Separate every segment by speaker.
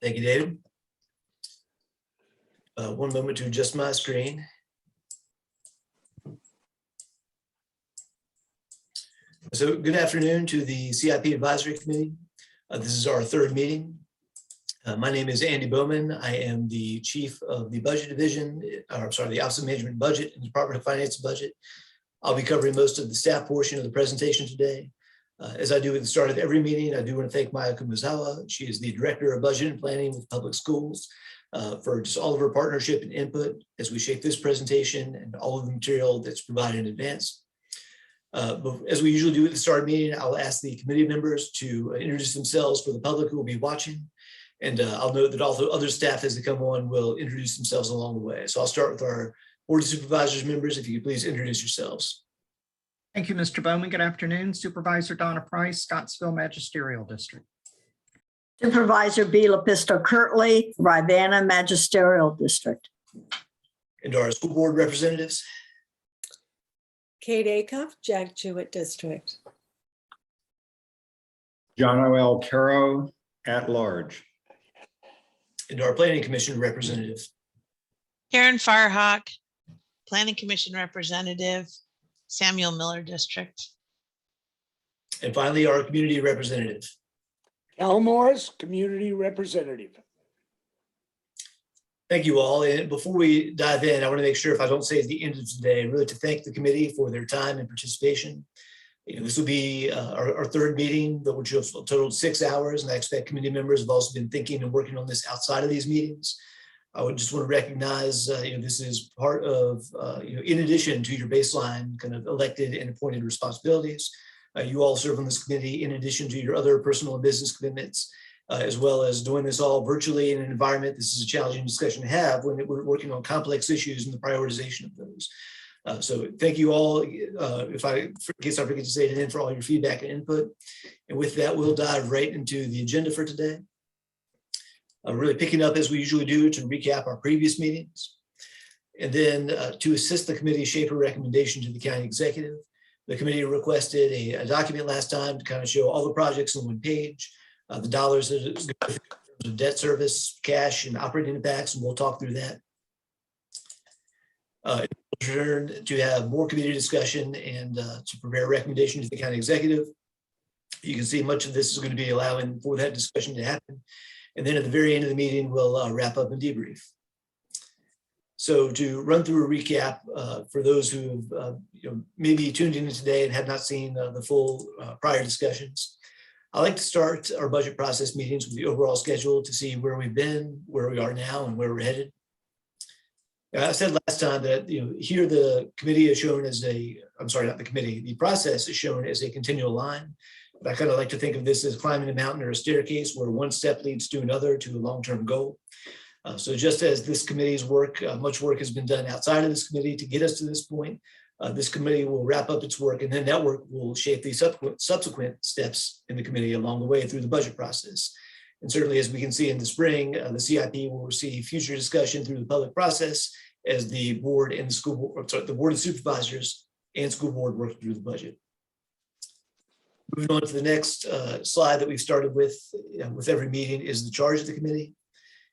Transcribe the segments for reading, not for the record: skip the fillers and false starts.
Speaker 1: Thank you, David. One moment to adjust my screen. So good afternoon to the CIP Advisory Committee. This is our third meeting. My name is Andy Bowman. I am the Chief of the Budget Division, the Office of Management and Budget in the Department of Finance and Budget. I'll be covering most of the staff portion of the presentation today. As I do at the start of every meeting, I do want to thank Maya Kumazawa. She is the Director of Budget and Planning with Public Schools for just all of her partnership and input as we shape this presentation and all of the material that's provided in advance. But as we usually do at the start of the meeting, I'll ask the committee members to introduce themselves for the public who will be watching. And I'll note that also other staff as they come on will introduce themselves along the way. So I'll start with our Board of Supervisors members. If you could please introduce yourselves.
Speaker 2: Thank you, Mr. Bowman. Good afternoon. Supervisor Donna Price, Scottsville Magisterial District.
Speaker 3: Supervisor B. Lapisto Kirtley, Rivanna Magisterial District.
Speaker 1: And our school board representatives.
Speaker 4: Kate Acuff, Jack Jewett District.
Speaker 5: John O.L. Caro, at large.
Speaker 1: And our planning commission representative.
Speaker 6: Karen Firehawk, Planning Commission Representative, Samuel Miller District.
Speaker 1: And finally, our community representative.
Speaker 7: Cal Morris, Community Representative.
Speaker 1: Thank you all. And before we dive in, I want to make sure, if I don't say at the end of today, really to thank the committee for their time and participation. This will be our third meeting, which will total 6 hours, and I expect committee members have also been thinking and working on this outside of these meetings. I would just want to recognize, this is part of, in addition to your baseline kind of elected and appointed responsibilities. You all serve on this committee in addition to your other personal and business commitments, as well as doing this all virtually in an environment. This is a challenging discussion to have when we're working on complex issues and the prioritization of those. So thank you all, in case I forget to say it again, for all your feedback and input. And with that, we'll dive right into the agenda for today. Really picking up as we usually do to recap our previous meetings. And then to assist the committee shape a recommendation to the county executive. The committee requested a document last time to kind of show all the projects on one page, the dollars that is going to in terms of debt service, cash, and operating impacts, and we'll talk through that. Return to have more committee discussion and to prepare a recommendation to the county executive. You can see much of this is going to be allowing for that discussion to happen. And then at the very end of the meeting, we'll wrap up and debrief. So to run through a recap for those who have maybe tuned in today and have not seen the full prior discussions, I like to start our budget process meetings with the overall schedule to see where we've been, where we are now, and where we're headed. I said last time that here the committee is shown as the process is shown as a continual line. But I kind of like to think of this as climbing a mountain or a staircase where one step leads to another to a long-term goal. So just as this committee's work, much work has been done outside of this committee to get us to this point, this committee will wrap up its work, and then that work will shape the subsequent steps in the committee along the way through the budget process. And certainly, as we can see in the spring, the CIP will receive future discussion through the public process as the board and the school board, the Board of Supervisors and school board work through the budget. Moving on to the next slide that we've started with every meeting is the charge of the committee.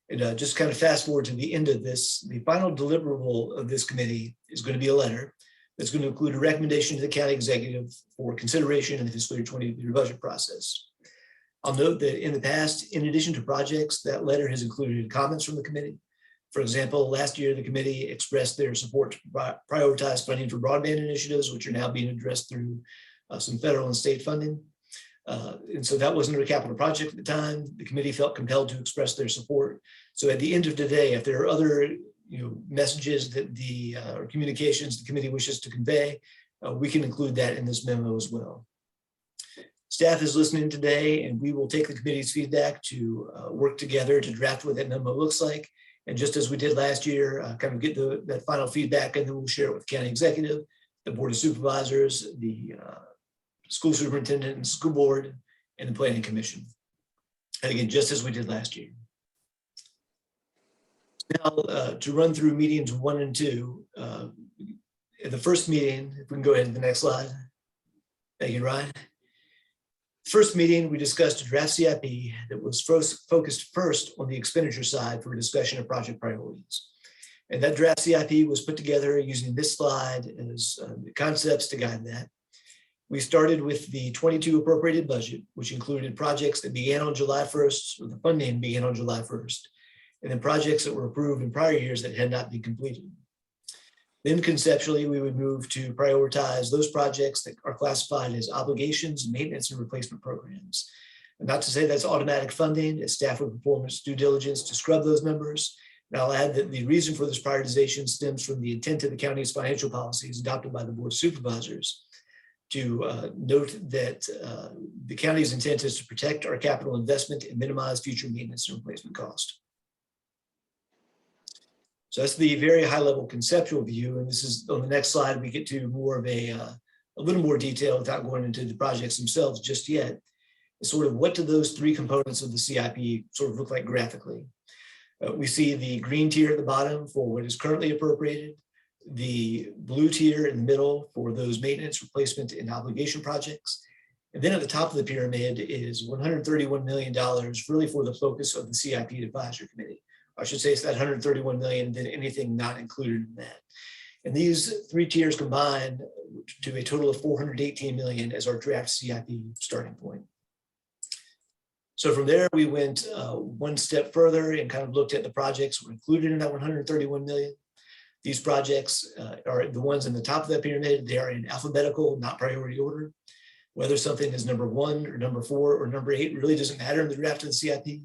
Speaker 1: And just kind of fast forward to the end of this, the final deliverable of this committee is going to be a letter that's going to include a recommendation to the county executive for consideration in the fiscal year 2023 budget process. I'll note that in the past, in addition to projects, that letter has included comments from the committee. For example, last year, the committee expressed their support to prioritize funding for broadband initiatives, which are now being addressed through some federal and state funding. And so that wasn't a capital project at the time. The committee felt compelled to express their support. So at the end of today, if there are other messages that or communications the committee wishes to convey, we can include that in this memo as well. Staff is listening today, and we will take the committee's feedback to work together to draft what that memo looks like. And just as we did last year, kind of get that final feedback, and then we'll share it with the county executive, the Board of Supervisors, the school superintendent and school board, and the planning commission. And again, just as we did last year. Now, to run through meetings 1 and 2, the first meeting, if we can go ahead to the next slide. Thank you, Ryan. First meeting, we discussed a draft CIP that was focused first on the expenditure side for a discussion of project priorities. And that draft CIP was put together using this slide as concepts to guide that. We started with the 22 appropriated budget, which included projects that began on July 1st, or the funding began on July 1st, and then projects that were approved in prior years that had not been completed. Then conceptually, we would move to prioritize those projects that are classified as obligations, maintenance, and replacement programs. And not to say that's automatic funding, as staff would perform its due diligence to scrub those numbers. And I'll add that the reason for this prioritization stems from the intent of the county's financial policies adopted by the Board of Supervisors to note that the county's intent is to protect our capital investment and minimize future maintenance and replacement cost. So that's the very high level conceptual view. And this is on the next slide, we get to more of a little more detail without going into the projects themselves just yet. It's sort of what do those three components of the CIP sort of look like graphically. We see the green tier at the bottom for what is currently appropriated, the blue tier in the middle for those maintenance, replacement, and obligation projects. And then at the top of the pyramid is $131 million really for the focus of the CIP Advisory Committee. I should say it's that 131 million, then anything not included in that. And these three tiers combine to a total of 418 million as our draft CIP starting point. So from there, we went one step further and kind of looked at the projects were included in that 131 million. These projects are the ones in the top of that pyramid. They are in alphabetical, not priority order. Whether something is number 1 or number 4 or number 8 really doesn't matter in the draft of the CIP.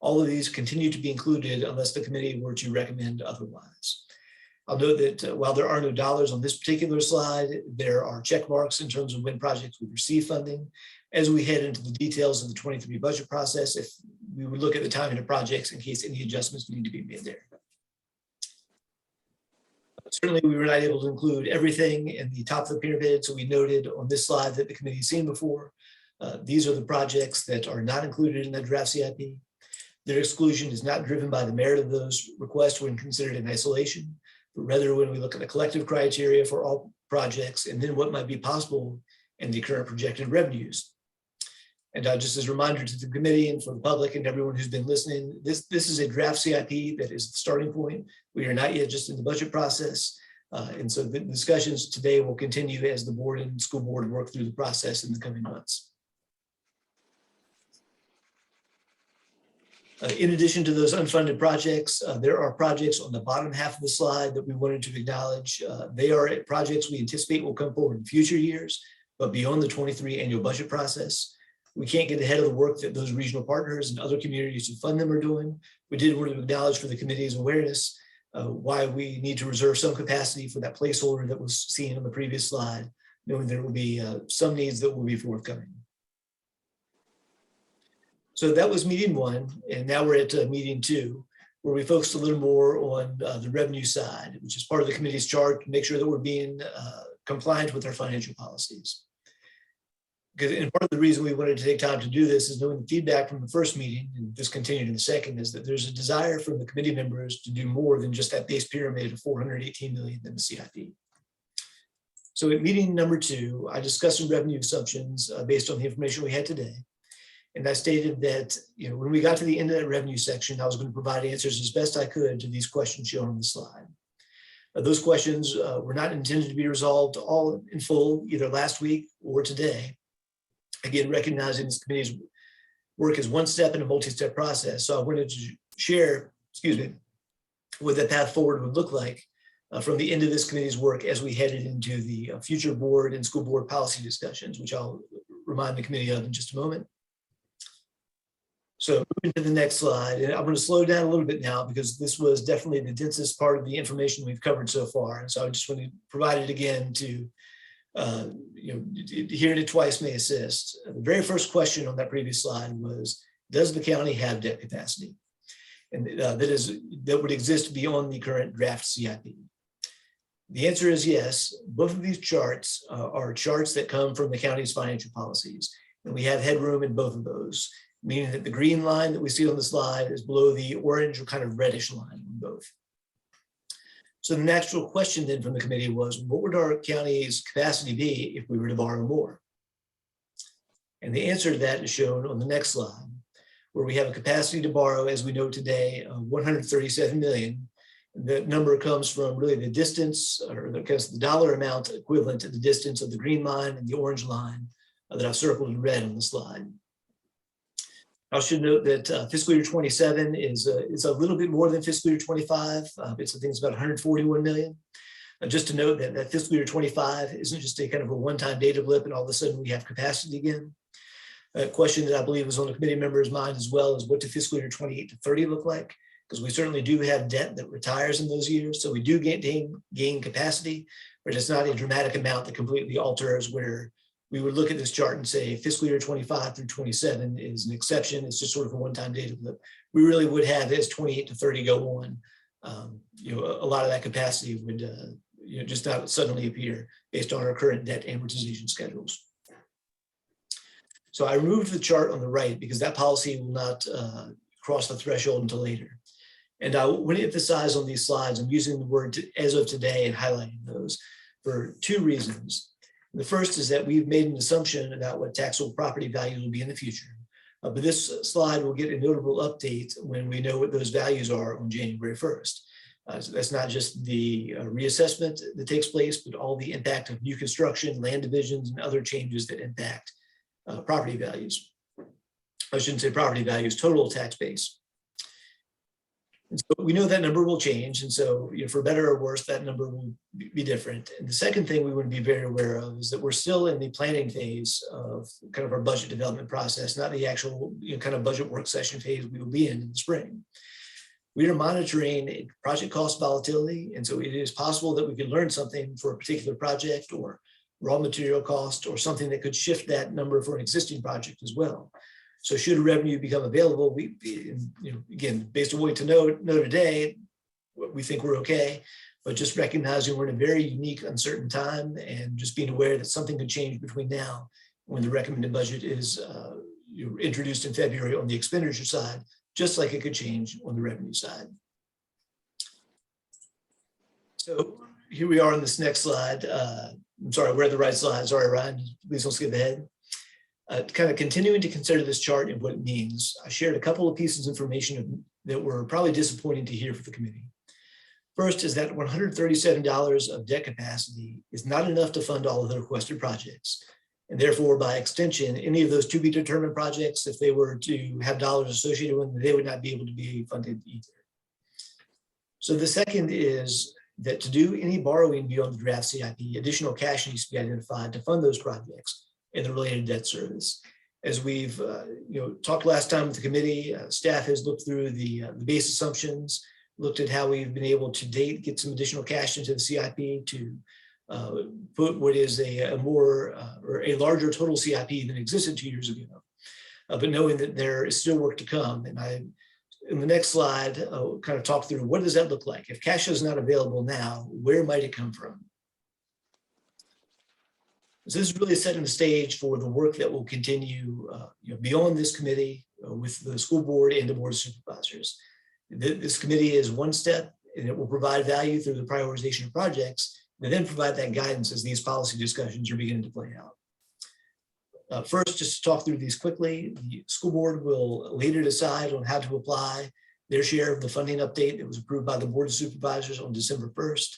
Speaker 1: All of these continue to be included unless the committee were to recommend otherwise. I'll note that while there are no dollars on this particular slide, there are check marks in terms of when projects would receive funding. As we head into the details of the 23 budget process, if we would look at the timing of projects in case any adjustments need to be made there. Certainly, we were not able to include everything in the top of the pyramid, so we noted on this slide that the committee has seen before. These are the projects that are not included in the draft CIP. Their exclusion is not driven by the merit of those requests when considered in isolation, but rather when we look at the collective criteria for all projects and then what might be possible in the current projected revenues. And just as a reminder to the committee and for the public and everyone who's been listening, this is a draft CIP that is the starting point. We are not yet just in the budget process. And so the discussions today will continue as the board and school board work through the process in the coming months. In addition to those unfunded projects, there are projects on the bottom half of the slide that we wanted to acknowledge. They are projects we anticipate will come forward in future years, but beyond the 23 annual budget process. We can't get ahead of the work that those regional partners and other communities who fund them are doing. We did want to acknowledge for the committee's awareness why we need to reserve some capacity for that placeholder that was seen on the previous slide, knowing there will be some needs that will be forthcoming. So that was meeting 1, and now we're at meeting 2, where we focused a little more on the revenue side, which is part of the committee's chart to make sure that we're being compliant with our financial policies. And part of the reason we wanted to take time to do this is knowing the feedback from the first meeting, and this continued in the second, is that there's a desire from the committee members to do more than just that base pyramid of 418 million in the CIP. So at meeting number 2, I discussed some revenue assumptions based on the information we had today. And I stated that, when we got to the end of that revenue section, I was going to provide answers as best I could to these questions shown on the slide. Those questions were not intended to be resolved all in full, either last week or today. Again, recognizing this committee's work is one step in a multi-step process. So I wanted to share, what that path forward would look like from the end of this committee's work as we headed into the future board and school board policy discussions, which I'll remind the committee of in just a moment. So moving to the next slide, and I'm going to slow down a little bit now because this was definitely the densest part of the information we've covered so far. And so I just want to provide it again to, hearing it twice may assist. The very first question on that previous slide was, does the county have debt capacity? And that would exist beyond the current draft CIP. The answer is yes. Both of these charts are charts that come from the county's financial policies. And we have headroom in both of those, meaning that the green line that we see on the slide is below the orange or kind of reddish line on both. So the natural question then from the committee was, what would our county's capacity be if we were to borrow more? And the answer to that is shown on the next slide, where we have a capacity to borrow, as we know today, of 137 million. That number comes from really the distance, or because the dollar amount equivalent to the distance of the green line and the orange line that I've circled in red on the slide. I should note that fiscal year 27 is a little bit more than fiscal year 25. I think it's about 141 million. Just to note that fiscal year 25 isn't just a kind of a one-time data blip and all of a sudden we have capacity again. A question that I believe was on the committee members' mind as well is what do fiscal year 28 to 30 look like? Because we certainly do have debt that retires in those years. So we do gain capacity, but it's not a dramatic amount that completely alters where we would look at this chart and say fiscal year 25 through 27 is an exception. It's just sort of a one-time data blip. We really would have as 28 to 30 go on. A lot of that capacity would just not suddenly appear based on our current debt amortization schedules. So I removed the chart on the right because that policy will not cross the threshold until later. And I want to emphasize on these slides, I'm using the word as of today and highlighting those for two reasons. The first is that we've made an assumption about what taxable property values will be in the future. But this slide will get a notable update when we know what those values are on January 1st. So that's not just the reassessment that takes place, but all the impact of new construction, land divisions, and other changes that impact property values. I shouldn't say property values, total tax base. And so we know that number will change. And so for better or worse, that number will be different. And the second thing we want to be very aware of is that we're still in the planning phase of kind of our budget development process, not the actual kind of budget work session phase we will be in the spring. We are monitoring project cost volatility. And so it is possible that we could learn something for a particular project or raw material cost or something that could shift that number for an existing project as well. So should revenue become available, again, based on what we know today, we think we're okay, but just recognizing we're in a very unique, uncertain time and just being aware that something could change between now when the recommended budget is introduced in February on the expenditure side, just like it could change on the revenue side. So here we are on this next slide. I'm sorry, we're at the right slide. Sorry, Ryan, please don't skip ahead. Kind of continuing to consider this chart and what it means, I shared a couple of pieces of information that were probably disappointing to hear for the committee. First is that $137 of debt capacity is not enough to fund all of the requested projects. And therefore, by extension, any of those to be determined projects, if they were to have dollars associated with them, they would not be able to be funded either. So the second is that to do any borrowing beyond the draft CIP, additional cash needs to be identified to fund those projects and the related debt service. As we've talked last time with the committee, staff has looked through the base assumptions, looked at how we've been able to date get some additional cash into the CIP to put what is a larger total CIP than existed 2 years ago. But knowing that there is still work to come, and in the next slide, I'll kind of talk through what does that look like? If cash is not available now, where might it come from? So this is really setting the stage for the work that will continue beyond this committee with the school board and the board of supervisors. This committee is one step, and it will provide value through the prioritization of projects, and then provide that guidance as these policy discussions are beginning to play out. First, just to talk through these quickly, the school board will later decide on how to apply their share of the funding update that was approved by the board of supervisors on December 1st.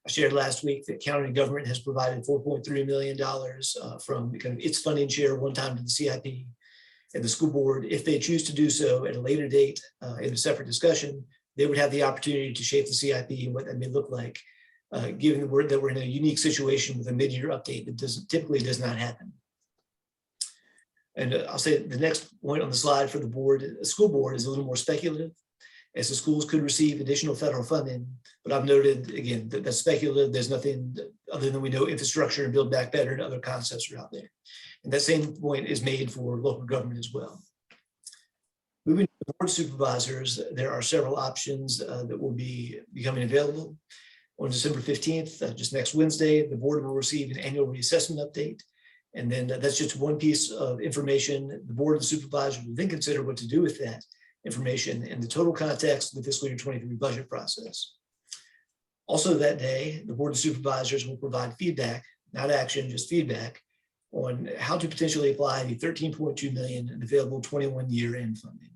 Speaker 1: I shared last week that county government has provided $4.3 million from kind of its funding share one time to the CIP. And the school board, if they choose to do so at a later date in a separate discussion, they would have the opportunity to shape the CIP and what that may look like, given the word that we're in a unique situation with a mid-year update that typically does not happen. And I'll say the next point on the slide for the school board is a little more speculative, as the schools could receive additional federal funding. But I've noted, again, that that's speculative. There's nothing other than we know infrastructure and Build Back Better and other concepts are out there. And that same point is made for local government as well. Moving to the board of supervisors, there are several options that will be becoming available. On December 15th, just next Wednesday, the board will receive an annual reassessment update. And then that's just one piece of information. The board of supervisors will then consider what to do with that information in the total context of the fiscal year 23 budget process. Also that day, the board of supervisors will provide feedback, not action, just feedback, on how to potentially apply the 13.2 million in available 21 year-end funding.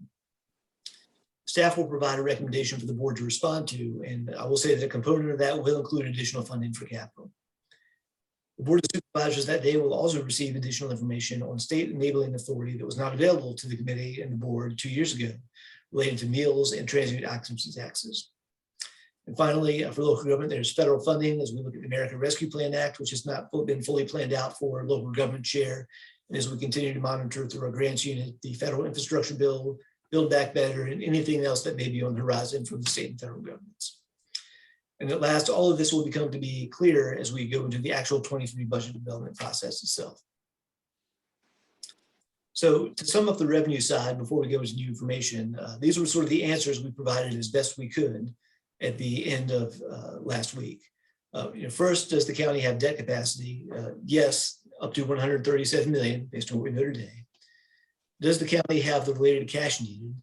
Speaker 1: Staff will provide a recommendation for the board to respond to, and I will say that a component of that will include additional funding for capital. The Board of Supervisors that day will also receive additional information on state enabling authority that was not available to the committee and the board 2 years ago, related to meals and transient occupancy taxes. And finally, for local government, there's federal funding as we look at the American Rescue Plan Act, which has not been fully planned out for local government share. And as we continue to monitor through our grants unit, the federal infrastructure bill, Build Back Better, and anything else that may be on the horizon from the state and federal governments. And at last, all of this will become to be clear as we go into the actual 23 budget development process itself. So to sum up the revenue side, before we go into new information, these were sort of the answers we provided as best we could at the end of last week. First, does the county have debt capacity? Yes, up to 137 million, based on what we know today. Does the county have the related cash needed?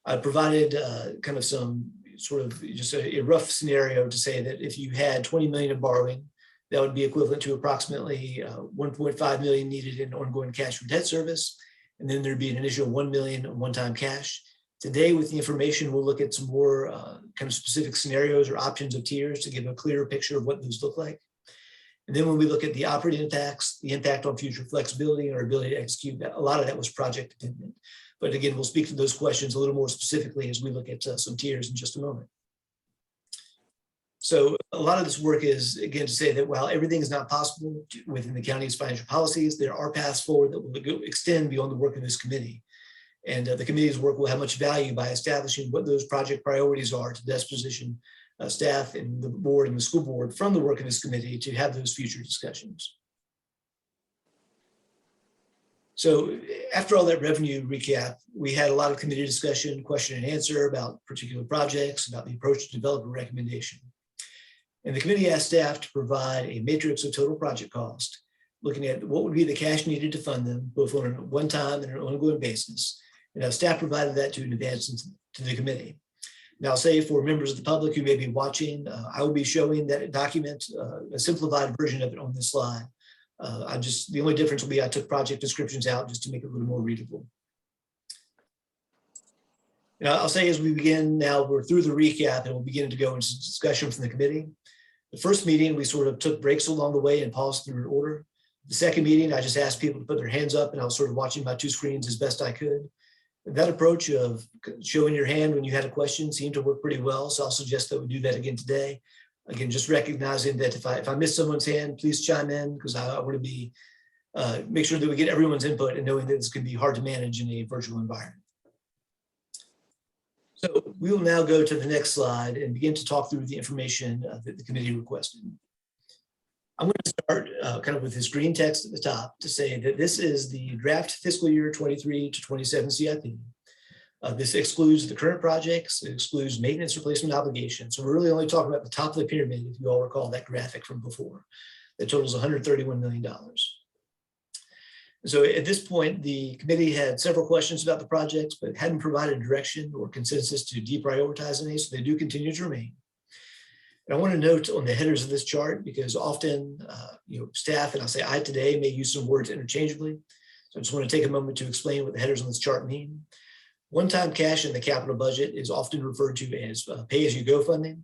Speaker 1: I provided kind of some sort of just a rough scenario to say that if you had 20 million of borrowing, that would be equivalent to approximately 1.5 million needed in ongoing cash for debt service. And then there'd be an initial 1 million one-time cash. Today, with the information, we'll look at some more kind of specific scenarios or options of tiers to give a clearer picture of what those look like. And then when we look at the operating impacts, the impact on future flexibility and our ability to execute, that a lot of that was project dependent. But again, we'll speak to those questions a little more specifically as we look at some tiers in just a moment. So a lot of this work is, again, to say that while everything is not possible within the county's financial policies, there are paths forward that will extend beyond the work of this committee. And the committee's work will have much value by establishing what those project priorities are to best position staff and the board and the school board from the work of this committee to have those future discussions. So after all that revenue recap, we had a lot of committee discussion, question and answer about particular projects, about the approach to develop a recommendation. And the committee asked staff to provide a matrix of total project cost, looking at what would be the cash needed to fund them, both on a one-time and an ongoing basis. And staff provided that to advance to the committee. Now, I'll say for members of the public who may be watching, I will be showing that document, a simplified version of it on this slide. The only difference will be I took project descriptions out just to make it a little more readable. Now, I'll say as we begin now, we're through the recap and we'll begin to go into discussion from the committee. The first meeting, we sort of took breaks along the way and paused through an order. The second meeting, I just asked people to put their hands up and I was sort of watching my two screens as best I could. That approach of showing your hand when you had a question seemed to work pretty well. So I'll suggest that we do that again today. Again, just recognizing that if I miss someone's hand, please chime in because I want to be make sure that we get everyone's input and knowing that this can be hard to manage in a virtual environment. So we will now go to the next slide and begin to talk through the information that the committee requested. I'm going to start kind of with this green text at the top to say that this is the draft fiscal year 23 to 27 CIP. This excludes the current projects, it excludes maintenance replacement obligations. So we're really only talking about the top of the pyramid, if you all recall that graphic from before, that totals $131 million. So at this point, the committee had several questions about the projects, but hadn't provided direction or consensus to deprioritize any, so they do continue to remain. And I want to note on the headers of this chart, because often staff, and I'll say I today, may use some words interchangeably. So I just want to take a moment to explain what the headers on this chart mean. One-time cash in the capital budget is often referred to as pay-as-you-go funding.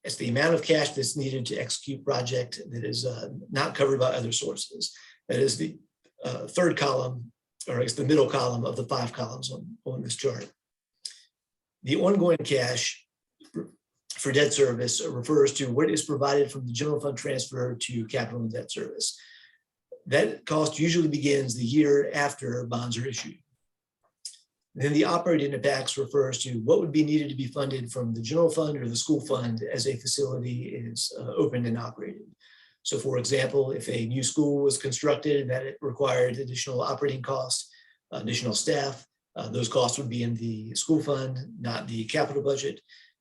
Speaker 1: It's the amount of cash that's needed to execute project that is not covered by other sources. That is the third column, or it's the middle column of the 5 columns on this chart. The ongoing cash for debt service refers to what is provided from the general fund transfer to capital and debt service. That cost usually begins the year after bonds are issued. Then the operating impacts refers to what would be needed to be funded from the general fund or the school fund as a facility is opened and operated. So for example, if a new school was constructed that it required additional operating costs, additional staff, those costs would be in the school fund, not the capital budget.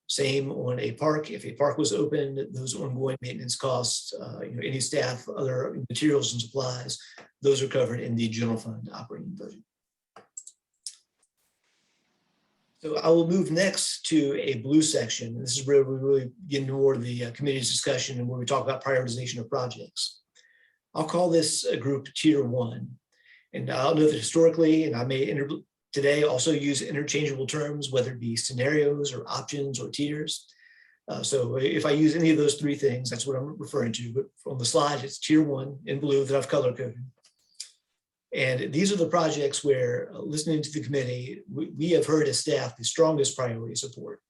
Speaker 1: Same on a park. If a park was opened, those ongoing maintenance costs, any staff, other materials and supplies, those are covered in the general fund operating budget. So I will move next to a blue section. This is where we really get into more of the committee's discussion and where we talk about prioritization of projects. I'll call this a group tier 1. And I'll note that historically, and I may today also use interchangeable terms, whether it be scenarios or options or tiers. So if I use any of those 3 things, that's what I'm referring to. But on the slide, it's tier 1 in blue that I've color coded. And these are the projects where, listening to the committee, we have heard as staff the strongest priority support.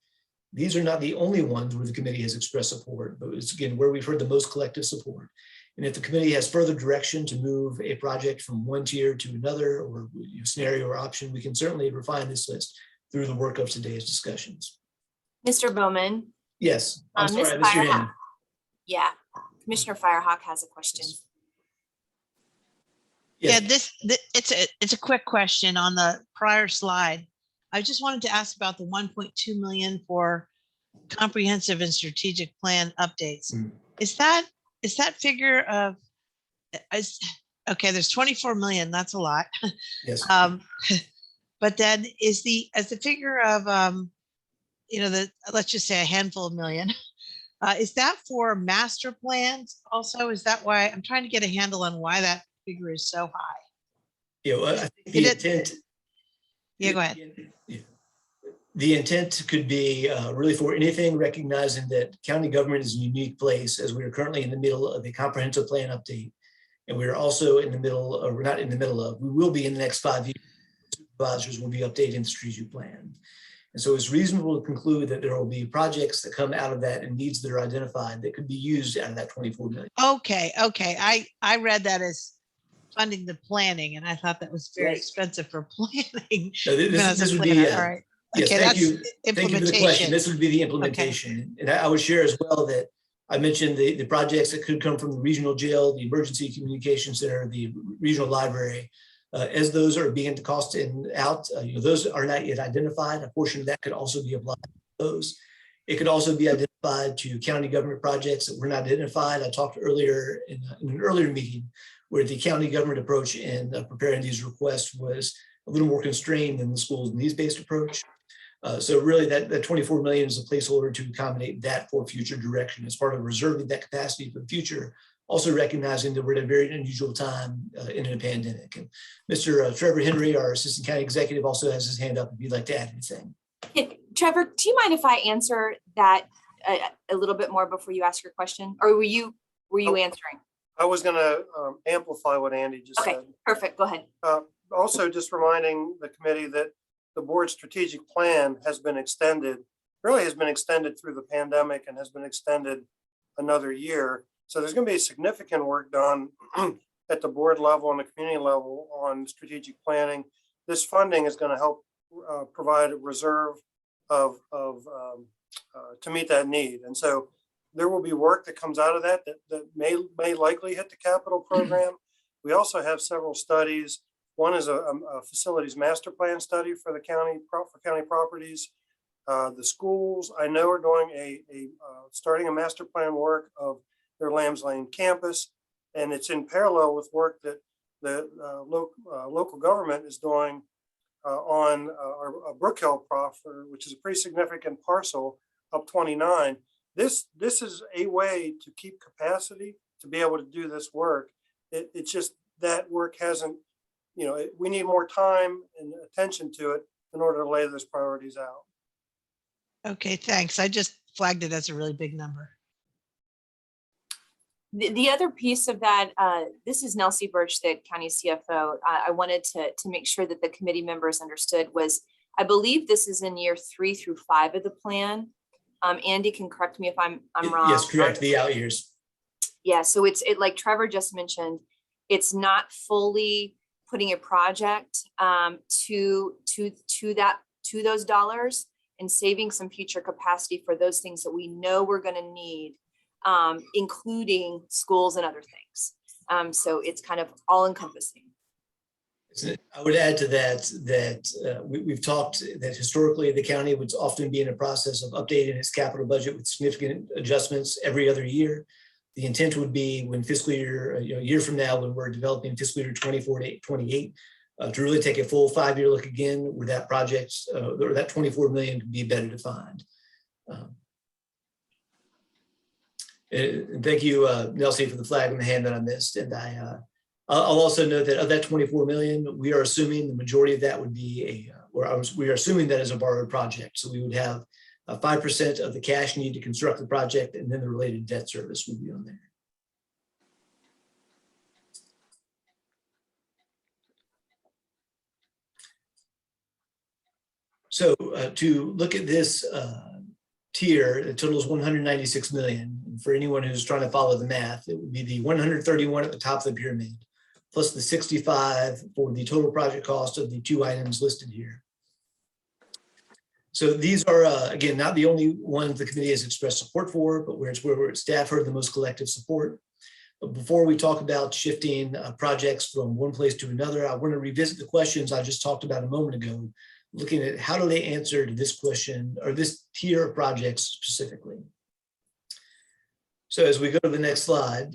Speaker 1: These are not the only ones where the committee has expressed support, but it's again where we've heard the most collective support. And if the committee has further direction to move a project from one tier to another, or scenario or option, we can certainly refine this list through the work of today's discussions.
Speaker 8: Mr. Bowman.
Speaker 1: Yes, I'm
Speaker 8: Ms.
Speaker 1: sorry, I missed your
Speaker 8: Firehawk.
Speaker 1: hand.
Speaker 8: Yeah, Commissioner Firehawk has a question.
Speaker 6: Yeah,
Speaker 1: Yes.
Speaker 6: it's a quick question on the prior slide. I just wanted to ask about the 1.2 million for comprehensive and strategic plan updates.
Speaker 1: Mhm.
Speaker 6: Is that figure of, okay, there's 24 million, that's a lot.
Speaker 1: Yes.
Speaker 6: But then is the figure of, let's just say a handful of million, is that for master plans also? Is that why I'm trying to get a handle on why that figure is so high?
Speaker 1: Yeah, well, I think the intent.
Speaker 6: Yeah, go ahead.
Speaker 1: Yeah. The intent could be really for anything recognizing that county government is a unique place, as we are currently in the middle of a comprehensive plan update. And we're also in the middle, or we're not in the middle of, we will be in the next 5 years. Supervisors will be updating the strategic plan. And so it's reasonable to conclude that there will be projects that come out of that and needs that are identified that could be used out of that 24 million.
Speaker 6: Okay. I read that as funding the planning, and I thought that was very
Speaker 7: Right.
Speaker 6: expensive for planning.
Speaker 1: No,
Speaker 6: even as a
Speaker 1: this would be,
Speaker 6: planner. All right.
Speaker 1: yes,
Speaker 6: Okay,
Speaker 1: thank
Speaker 6: that's
Speaker 1: you. Thank you for the question.
Speaker 6: implementation.
Speaker 1: This would be the implementation. And I would share as well that I mentioned the projects that could come from the regional jail, the emergency communication center, the regional library. As those are being costed out, those are not yet identified. A portion of that could also be applied to those. It could also be identified to county government projects that were not identified. I talked earlier in an earlier meeting where the county government approach in preparing these requests was a little more constrained than the school's needs-based approach. So really that 24 million is a placeholder to accommodate that for future direction as part of reserving that capacity for the future, also recognizing that we're at a very unusual time in a pandemic. And Mr. Trevor Henry, our Assistant County Executive, also has his hand up if you'd like to add anything.
Speaker 8: Trevor, do you mind if I answer that a little bit more before you ask your question? Or were you answering?
Speaker 9: I was going to amplify what Andy just
Speaker 8: Okay,
Speaker 9: said.
Speaker 8: perfect. Go ahead.
Speaker 9: Also, just reminding the committee that the board's strategic plan has been extended, really has been extended through the pandemic and has been extended another year. So there's going to be significant work done at the board level and the community level on strategic planning. This funding is going to help provide a reserve of to meet that need. And so there will be work that comes out of that may likely hit the capital program. We also have several studies. One is a facilities master plan study for the county, for county properties. The schools I know are doing starting a master plan work of their Lambs Lane campus, and it's in parallel with work that the local government is doing on our Brook Hill proffer, which is a pretty significant parcel up 29. This is a way to keep capacity to be able to do this work. It's just that work hasn't, we need more time and attention to it in order to lay those priorities out.
Speaker 6: Okay, thanks. I just flagged it as a really big number.
Speaker 8: The other piece of that, this is Nelsie Birch, the county CFO. I wanted to make sure that the committee members understood was, I believe this is in year 3 through 5 of the plan. Andy can correct me if I'm wrong.
Speaker 1: Yes, correct. The out years.
Speaker 8: Yeah, so it's like Trevor just mentioned, it's not fully putting a project to those dollars and saving some future capacity for those things that we know we're going to need, including schools and other things. So it's kind of all encompassing.
Speaker 1: I would add to that we've talked that historically the county would often be in a process of updating its capital budget with significant adjustments every other year. The intent would be when fiscal year, a year from now, when we're developing fiscal year 24 to 28, to really take a full 5-year look again where that project or that 24 million could be better defined. And thank you, Nelsie, for the flag and the hand that I missed. And I'll also note that of that 24 million, we are assuming the majority of that would be we are assuming that as a borrowed project. So we would have 5% of the cash needed to construct the project, and then the related debt service would be on there. So to look at this tier, the total is 196 million. And for anyone who's trying to follow the math, it would be the 131 at the top of the pyramid, plus the 65 for the total project cost of the two items listed here. So these are, again, not the only ones the committee has expressed support for, but where staff heard the most collective support. But before we talk about shifting projects from one place to another, I want to revisit the questions I just talked about a moment ago, looking at how do they answer to this question or this tier of projects specifically. So as we go to the next slide.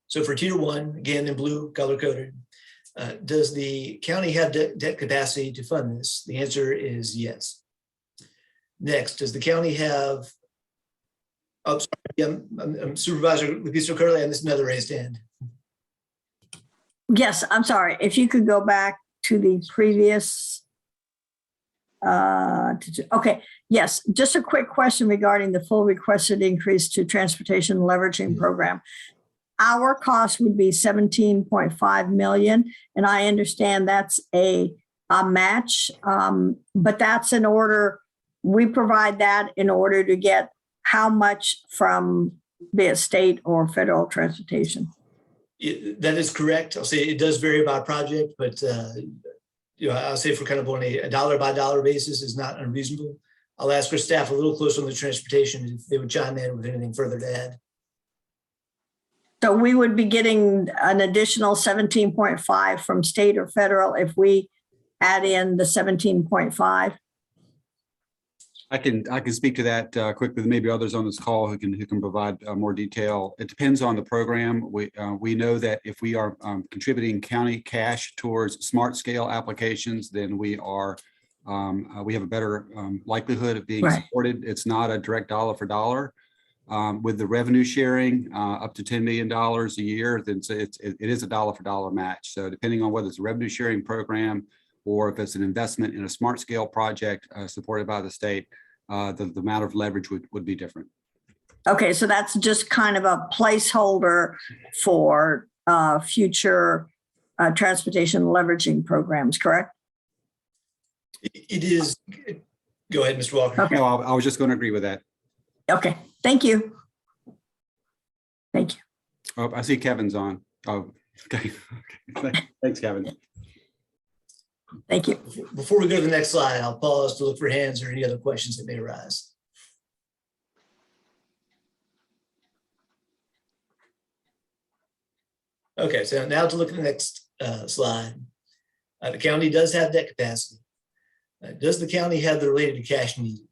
Speaker 1: So for tier one, again in blue, color coded, does the county have debt capacity to fund this? The answer is yes. Next, does the county have, oh, sorry, I'm Supervisor Lupisto-Curley, and this is another raised hand.
Speaker 3: Yes, I'm sorry. If you could go back to the previous. Okay, yes, just a quick question regarding the full requested increase to transportation leveraging program. Our cost would be 17.5 million, and I understand that's a match, but that's in order, we provide that in order to get how much from the state or federal transportation?
Speaker 1: That is correct. I'll say it does vary by project, but I'll say for kind of on a dollar by dollar basis is not unreasonable. I'll ask our staff a little closer on the transportation if they would chime in with anything further to add.
Speaker 3: So we would be getting an additional 17.5 from state or federal if we add in the 17.5.
Speaker 10: I can speak to that quickly. Maybe others on this call who can provide more detail. It depends on the program. We know that if we are contributing county cash towards smart scale applications, then we have a better likelihood of being supported. It's not a direct dollar for dollar. With the revenue sharing up to $10 million a year, then it is a dollar for dollar match. So depending on whether it's a revenue sharing program or if it's an investment in a smart scale project supported by the state, the amount of leverage would be different.
Speaker 3: Okay, so that's just kind of a placeholder for future transportation leveraging programs, correct?
Speaker 1: It is. Go ahead, Mr. Walker.
Speaker 3: Okay.
Speaker 10: No, I was just going to agree with that.
Speaker 3: Okay, thank you. Thank you.
Speaker 10: Oh, I see Kevin's on. Oh, okay. Thanks, Kevin.
Speaker 3: Thank you.
Speaker 1: Before we go to the next slide, I'll pause to look for hands or any other questions that may arise. Okay, so now to look at the next slide. The county does have debt capacity. Does the county have the related cash needed?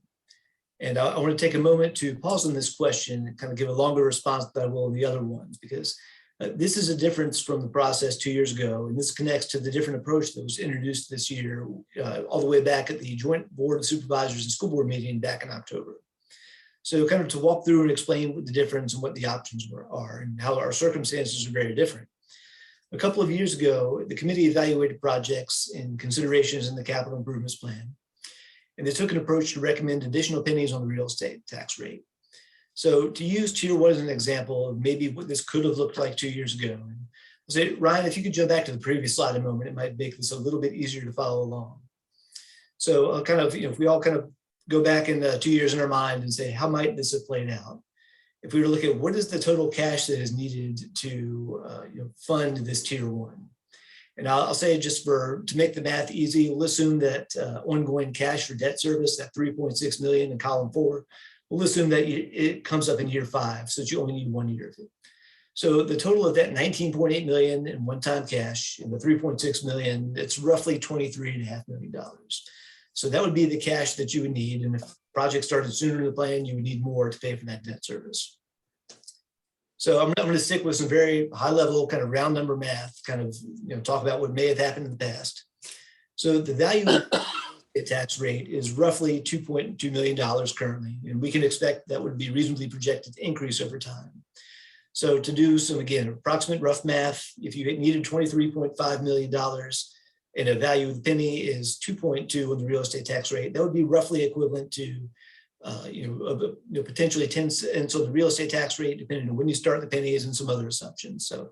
Speaker 1: And I want to take a moment to pause on this question and kind of give a longer response than I will in the other ones, because this is a difference from the process 2 years ago. And this connects to the different approach that was introduced this year, all the way back at the joint board of supervisors and school board meeting back in October. So kind of to walk through and explain what the difference and what the options are and how our circumstances are very different. A couple of years ago, the committee evaluated projects and considerations in the capital improvements plan. And they took an approach to recommend additional pennies on the real estate tax rate. So to use tier one as an example of maybe what this could have looked like 2 years ago. And I'll say, Ryan, if you could jump back to the previous slide a moment, it might make this a little bit easier to follow along. So I'll kind of, if we all kind of go back in 2 years in our mind and say, how might this have played out? If we were to look at what is the total cash that is needed to fund this tier one. And I'll say just to make the math easy, we'll assume that ongoing cash for debt service, that 3.6 million in column 4, we'll assume that it comes up in year 5, so that you only need 1 year of it. So the total of that 19.8 million in one-time cash and the 3.6 million, it's roughly $23.5 million. So that would be the cash that you would need. And if project started sooner in the plan, you would need more to pay for that debt service. So I'm going to stick with some very high level kind of round number math, kind of talk about what may have happened in the past. So the value of tax rate is roughly $2.2 million currently, and we can expect that would be reasonably projected to increase over time. So to do some, again, approximate rough math, if you needed $23.5 million and a value of the penny is 2.2 on the real estate tax rate, that would be roughly equivalent to potentially 10 cents on the real estate tax rate, depending on when you start the pennies and some other assumptions. So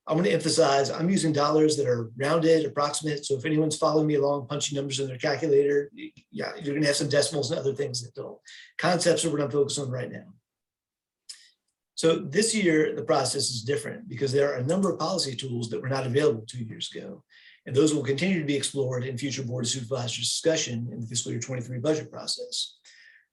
Speaker 1: I'm going to emphasize I'm using dollars that are rounded, approximate. So if anyone's following me along, punching numbers in their calculator, yeah, you're going to have some decimals and other things that don't. Concepts are what I'm focused on right now. So this year, the process is different because there are a number of policy tools that were not available 2 years ago. And those will continue to be explored in future Board of Supervisors discussion in the fiscal year 23 budget process.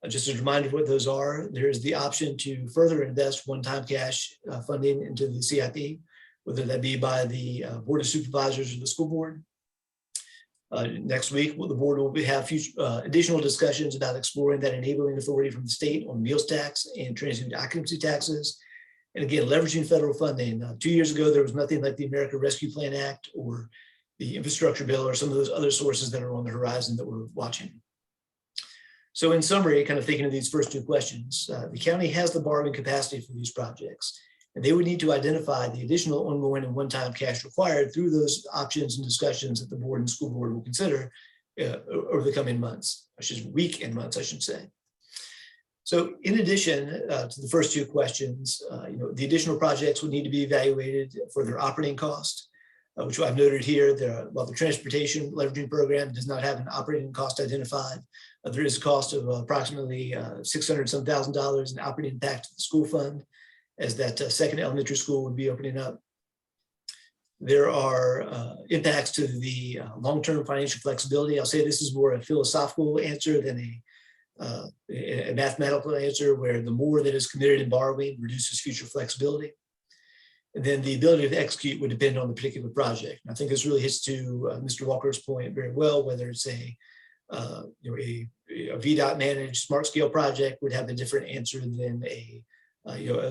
Speaker 1: Just as a reminder of what those are, there is the option to further invest one-time cash funding into the CIP, whether that be by the Board of Supervisors or the school board. Next week, the board will have additional discussions about exploring that enabling authority from the state on meals tax and transient occupancy taxes. And again, leveraging federal funding. 2 years ago, there was nothing like the American Rescue Plan Act or the infrastructure bill or some of those other sources that are on the horizon that we're watching. So in summary, kind of thinking of these first two questions, the county has the borrowing capacity for these projects, and they would need to identify the additional ongoing and one-time cash required through those options and discussions that the board and school board will consider over the coming months, week and months, I should say. So in addition to the first two questions, the additional projects would need to be evaluated for their operating cost, which I've noted here. While the transportation leveraging program does not have an operating cost identified, there is a cost of approximately $600,000 in operating impact to the school fund, as that second elementary school would be opening up. There are impacts to the long-term financial flexibility. I'll say this is more a philosophical answer than a mathematical answer, where the more that is committed in borrowing reduces future flexibility. And then the ability to execute would depend on the particular project. And I think this really hits to Mr. Walker's point very well, whether it's a VDOT managed smart scale project would have a different answer than a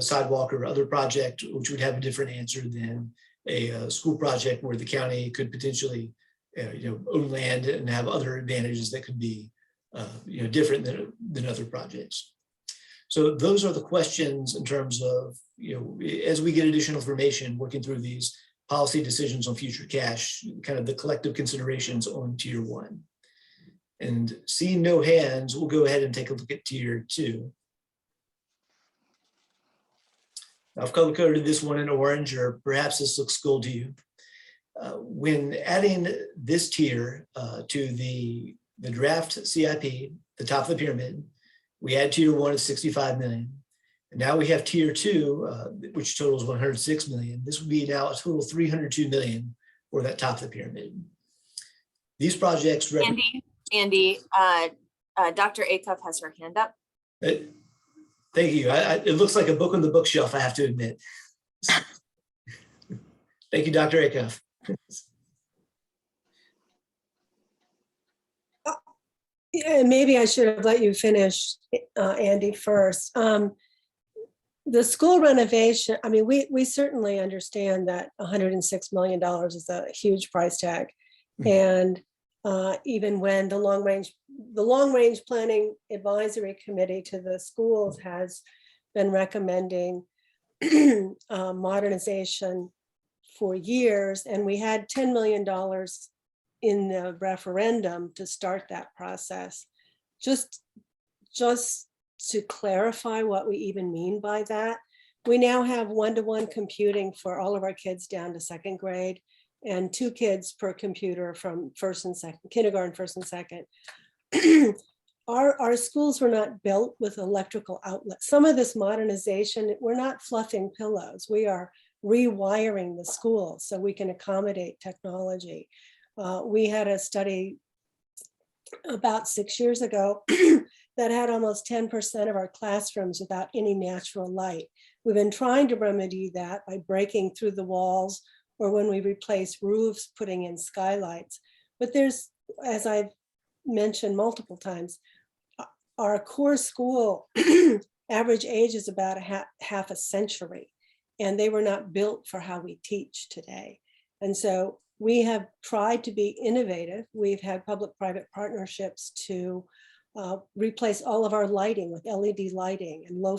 Speaker 1: sidewalk or other project, which would have a different answer than a school project where the county could potentially own land and have other advantages that could be different than other projects. So those are the questions in terms of, as we get additional information, working through these policy decisions on future cash, kind of the collective considerations on tier one. And seeing no hands, we'll go ahead and take a look at tier two. Now, I've color coded this one in orange, or perhaps this looks gold to you. When adding this tier to the draft CIP, the top of the pyramid, we had tier one of 65 million. And now we have tier two, which totals 106 million. This would be now a total of 302 million for that top of the pyramid. These projects.
Speaker 8: Andy, Dr. Acuff has her hand up.
Speaker 1: Thank you. It looks like a book on the bookshelf, I have to admit. Thank you, Dr. Acuff.
Speaker 4: Yeah, maybe I should have let you finish, Andy, first. The school renovation, I mean, we certainly understand that $106 million is a huge price tag. And even when the long range planning advisory committee to the schools has been recommending modernization for years, and we had $10 million in the referendum to start that process. Just to clarify what we even mean by that, we now have one-to-one computing for all of our kids down to second grade, and 2 kids per computer from first and second, kindergarten, first and second. Our schools were not built with electrical outlets. Some of this modernization, we're not fluffing pillows. We are rewiring the school so we can accommodate technology. We had a study about 6 years ago that had almost 10% of our classrooms without any natural light. We've been trying to remedy that by breaking through the walls, or when we replace roofs, putting in skylights. But there's, as I've mentioned multiple times, our core school average age is about half a century, and they were not built for how we teach today. And so We have tried to be innovative. We've had public-private partnerships to replace all of our lighting with LED lighting and low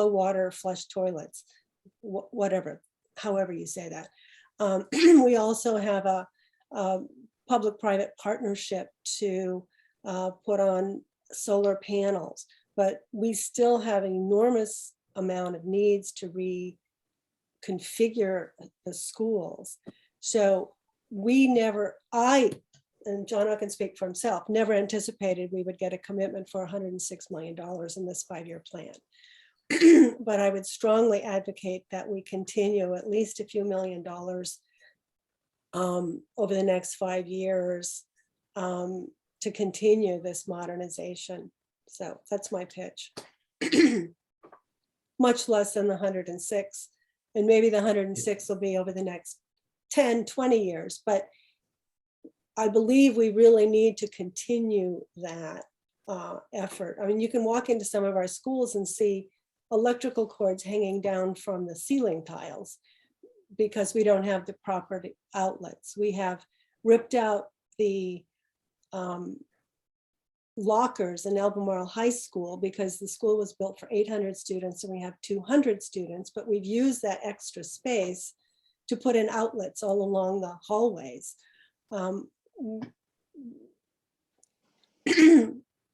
Speaker 4: water flush toilets, whatever, however you say that. We also have a public-private partnership to put on solar panels, but we still have an enormous amount of needs to reconfigure the schools. So and John can speak for himself, never anticipated we would get a commitment for $106 million in this 5-year plan. But I would strongly advocate that we continue at least a few $1 million over the next 5 years to continue this modernization. So that's my pitch. Much less than the 106. And maybe the 106 will be over the next 10, 20 years. But I believe we really need to continue that effort. I mean, you can walk into some of our schools and see electrical cords hanging down from the ceiling tiles because we don't have the proper outlets. We have ripped out the lockers in Albemarle High School because the school was built for 800 students and we have 200 students, but we've used that extra space to put in outlets all along the hallways.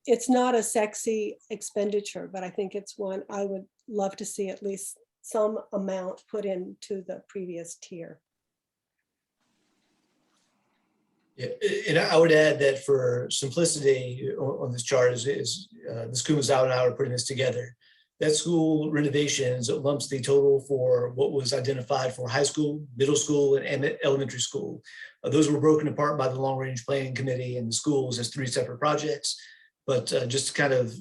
Speaker 4: It's not a sexy expenditure, but I think it's one I would love to see at least some amount put into the previous tier.
Speaker 1: Yeah, and I would add that for simplicity on this chart is this Kumazawa and I are putting this together. That school renovations lumps the total for what was identified for high school, middle school, and elementary school. Those were broken apart by the Long Range Planning Committee and the schools as 3 separate projects. But just kind of,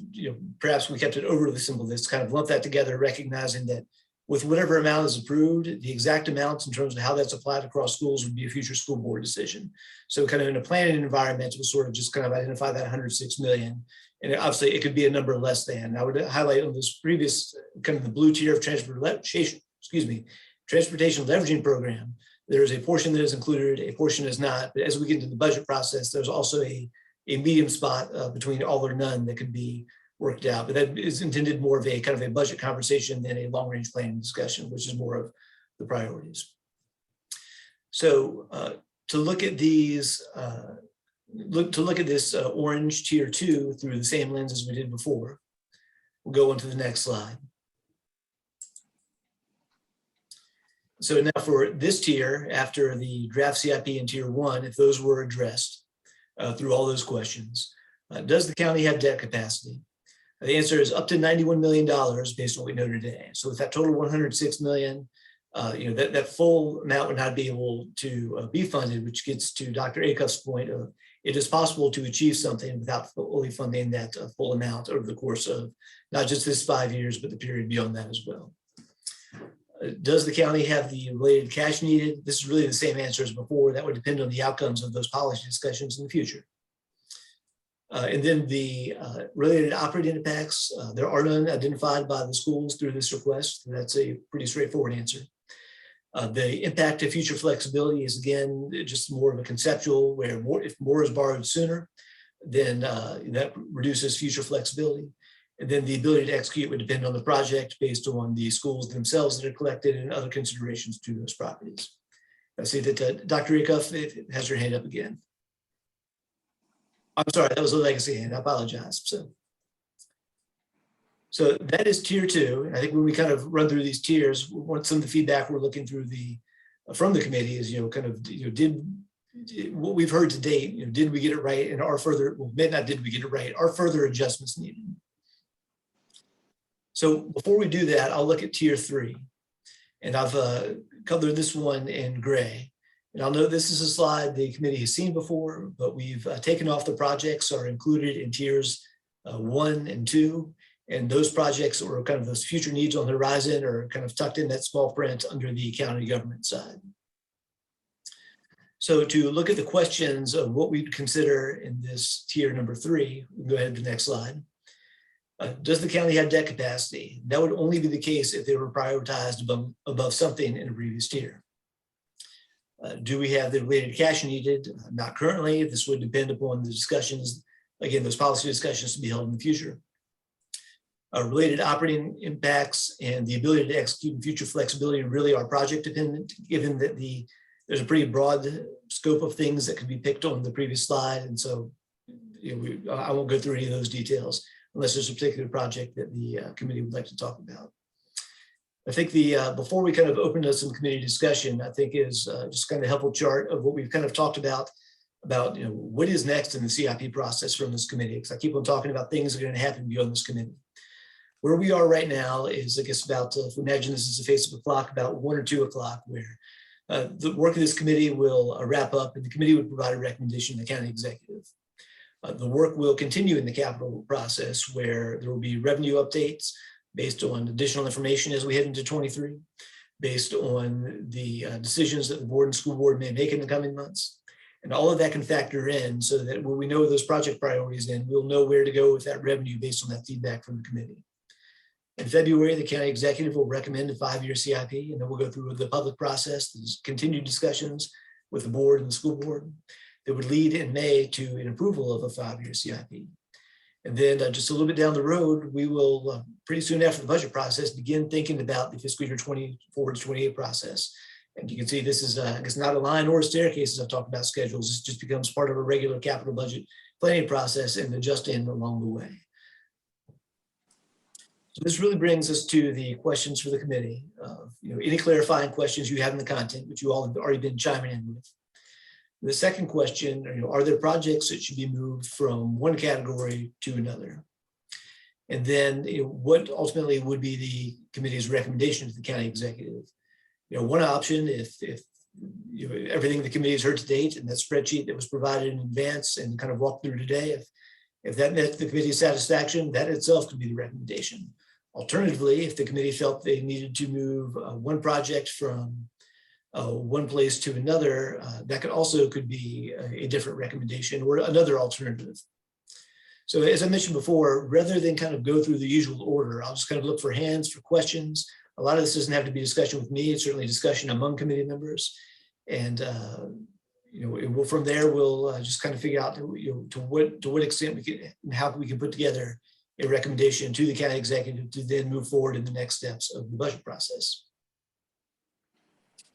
Speaker 1: perhaps we kept it overly simple, this kind of lump that together, recognizing that with whatever amount is approved, the exact amounts in terms of how that's applied across schools would be a future school board decision. So kind of in a planning environment, we'll sort of just kind of identify that 106 million. And obviously it could be a number less than. I would highlight on this previous kind of the blue tier of transportation leveraging program. There's a portion that is included, a portion is not. But as we get into the budget process, there's also a medium spot between all or none that could be worked out, but that is intended more of a kind of a budget conversation than a long range planning discussion, which is more of the priorities. So to look at these, look at this orange tier 2 through the same lens as we did before, we'll go on to the next slide. So now for this tier, after the draft CIP in tier 1, if those were addressed through all those questions, does the county have debt capacity? The answer is up to $91 million based on what we know today. So with that total 106 million, that full amount would not be able to be funded, which gets to Dr. Acuff's point of it is possible to achieve something without fully funding that full amount over the course of not just this 5 years, but the period beyond that as well. Does the county have the related cash needed? This is really the same answer as before. That would depend on the outcomes of those policy discussions in the future. And then the related operating impacts, there are none identified by the schools through this request. That's a pretty straightforward answer. The impact to future flexibility is, again, just more of a conceptual, where if more is borrowed sooner, then that reduces future flexibility. And then the ability to execute would depend on the project based on the schools themselves that are collected and other considerations to those properties. I see that Dr. Acuff has her hand up again. I'm sorry, that was a legacy hand. I apologize. So that is tier 2. I think when we kind of run through these tiers, some of the feedback we're looking through from the committee is, what we've heard to date, did we get it right? And are further, well, maybe not did we get it right? Are further adjustments needed? So before we do that, I'll look at tier 3. And I've colored this one in gray. And I'll note this is a slide the committee has seen before, but we've taken off the projects are included in tiers 1 and 2. And those projects or kind of those future needs on the horizon are kind of tucked in that small print under the county government side. So to look at the questions of what we'd consider in this tier number 3, we'll go ahead to the next slide. Does the county have debt capacity? That would only be the case if they were prioritized above something in a previous tier. Do we have the related cash needed? Not currently. This would depend upon the discussions, again, those policy discussions to be held in the future. Related operating impacts and the ability to execute in future flexibility really are project dependent, given that there's a pretty broad scope of things that could be picked on the previous slide. And so I won't go through any of those details unless there's a particular project that the committee would like to talk about. I think before we kind of open up some committee discussion, I think is just kind of a helpful chart of what we've kind of talked about what is next in the CIP process from this committee, because I keep on talking about things that are going to happen beyond this committee. Where we are right now is, I guess, about, if we imagine this is a face of a clock, about 1 or 2 o'clock, where the work of this committee will wrap up and the committee would provide a recommendation to the county executive. The work will continue in the capital process, where there will be revenue updates based on additional information as we head into 23, based on the decisions that the board and school board may make in the coming months. And all of that can factor in so that when we know those project priorities, then we'll know where to go with that revenue based on that feedback from the committee. In February, the county executive will recommend a 5-year CIP, and then we'll go through the public process, there's continued discussions with the board and the school board that would lead in May to an approval of a 5-year CIP. And then just a little bit down the road, we will pretty soon after the budget process begin thinking about the fiscal year 24 to 28 process. And you can see this is, I guess, not a line or a staircase as I've talked about schedules. This just becomes part of a regular capital budget planning process and adjusting along the way. So this really brings us to the questions for the committee. Any clarifying questions you have in the content, which you all have already been chiming in with. The second question, are there projects that should be moved from one category to another? And then what ultimately would be the committee's recommendation to the county executive? One option, if everything the committee has heard to date and that spreadsheet that was provided in advance and kind of walked through today, if that met the committee's satisfaction, that itself could be the recommendation. Alternatively, if the committee felt they needed to move one project from one place to another, that could be a different recommendation or another alternative. So as I mentioned before, rather than kind of go through the usual order, I'll just kind of look for hands, for questions. A lot of this doesn't have to be discussion with me. It's certainly discussion among committee members. And from there, we'll just kind of figure out to what extent we can and how we can put together a recommendation to the county executive to then move forward in the next steps of the budget process.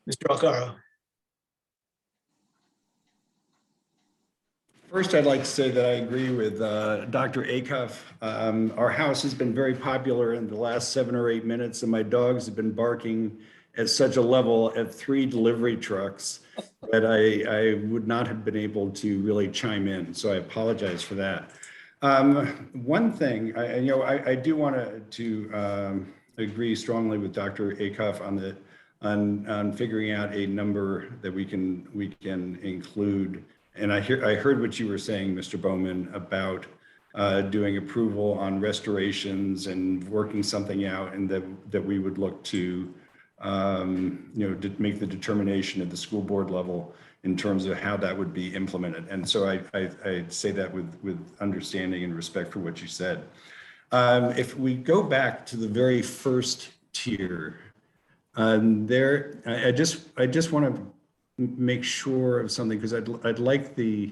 Speaker 1: Mr. Alcaro.
Speaker 5: First, I'd like to say that I agree with Dr. Acuff. Our house has been very popular in the last 7 or 8 minutes, and my dogs have been barking at such a level at 3 delivery trucks that I would not have been able to really chime in. So I apologize for that. One thing, I do want to agree strongly with Dr. Acuff on figuring out a number that we can include. And I heard what you were saying, Mr. Bowman, about doing approval on restorations and working something out, and that we would look to to make the determination at the school board level in terms of how that would be implemented. And so I say that with understanding and respect for what you said. If we go back to the very first tier, I just want to make sure of something, because I'd like the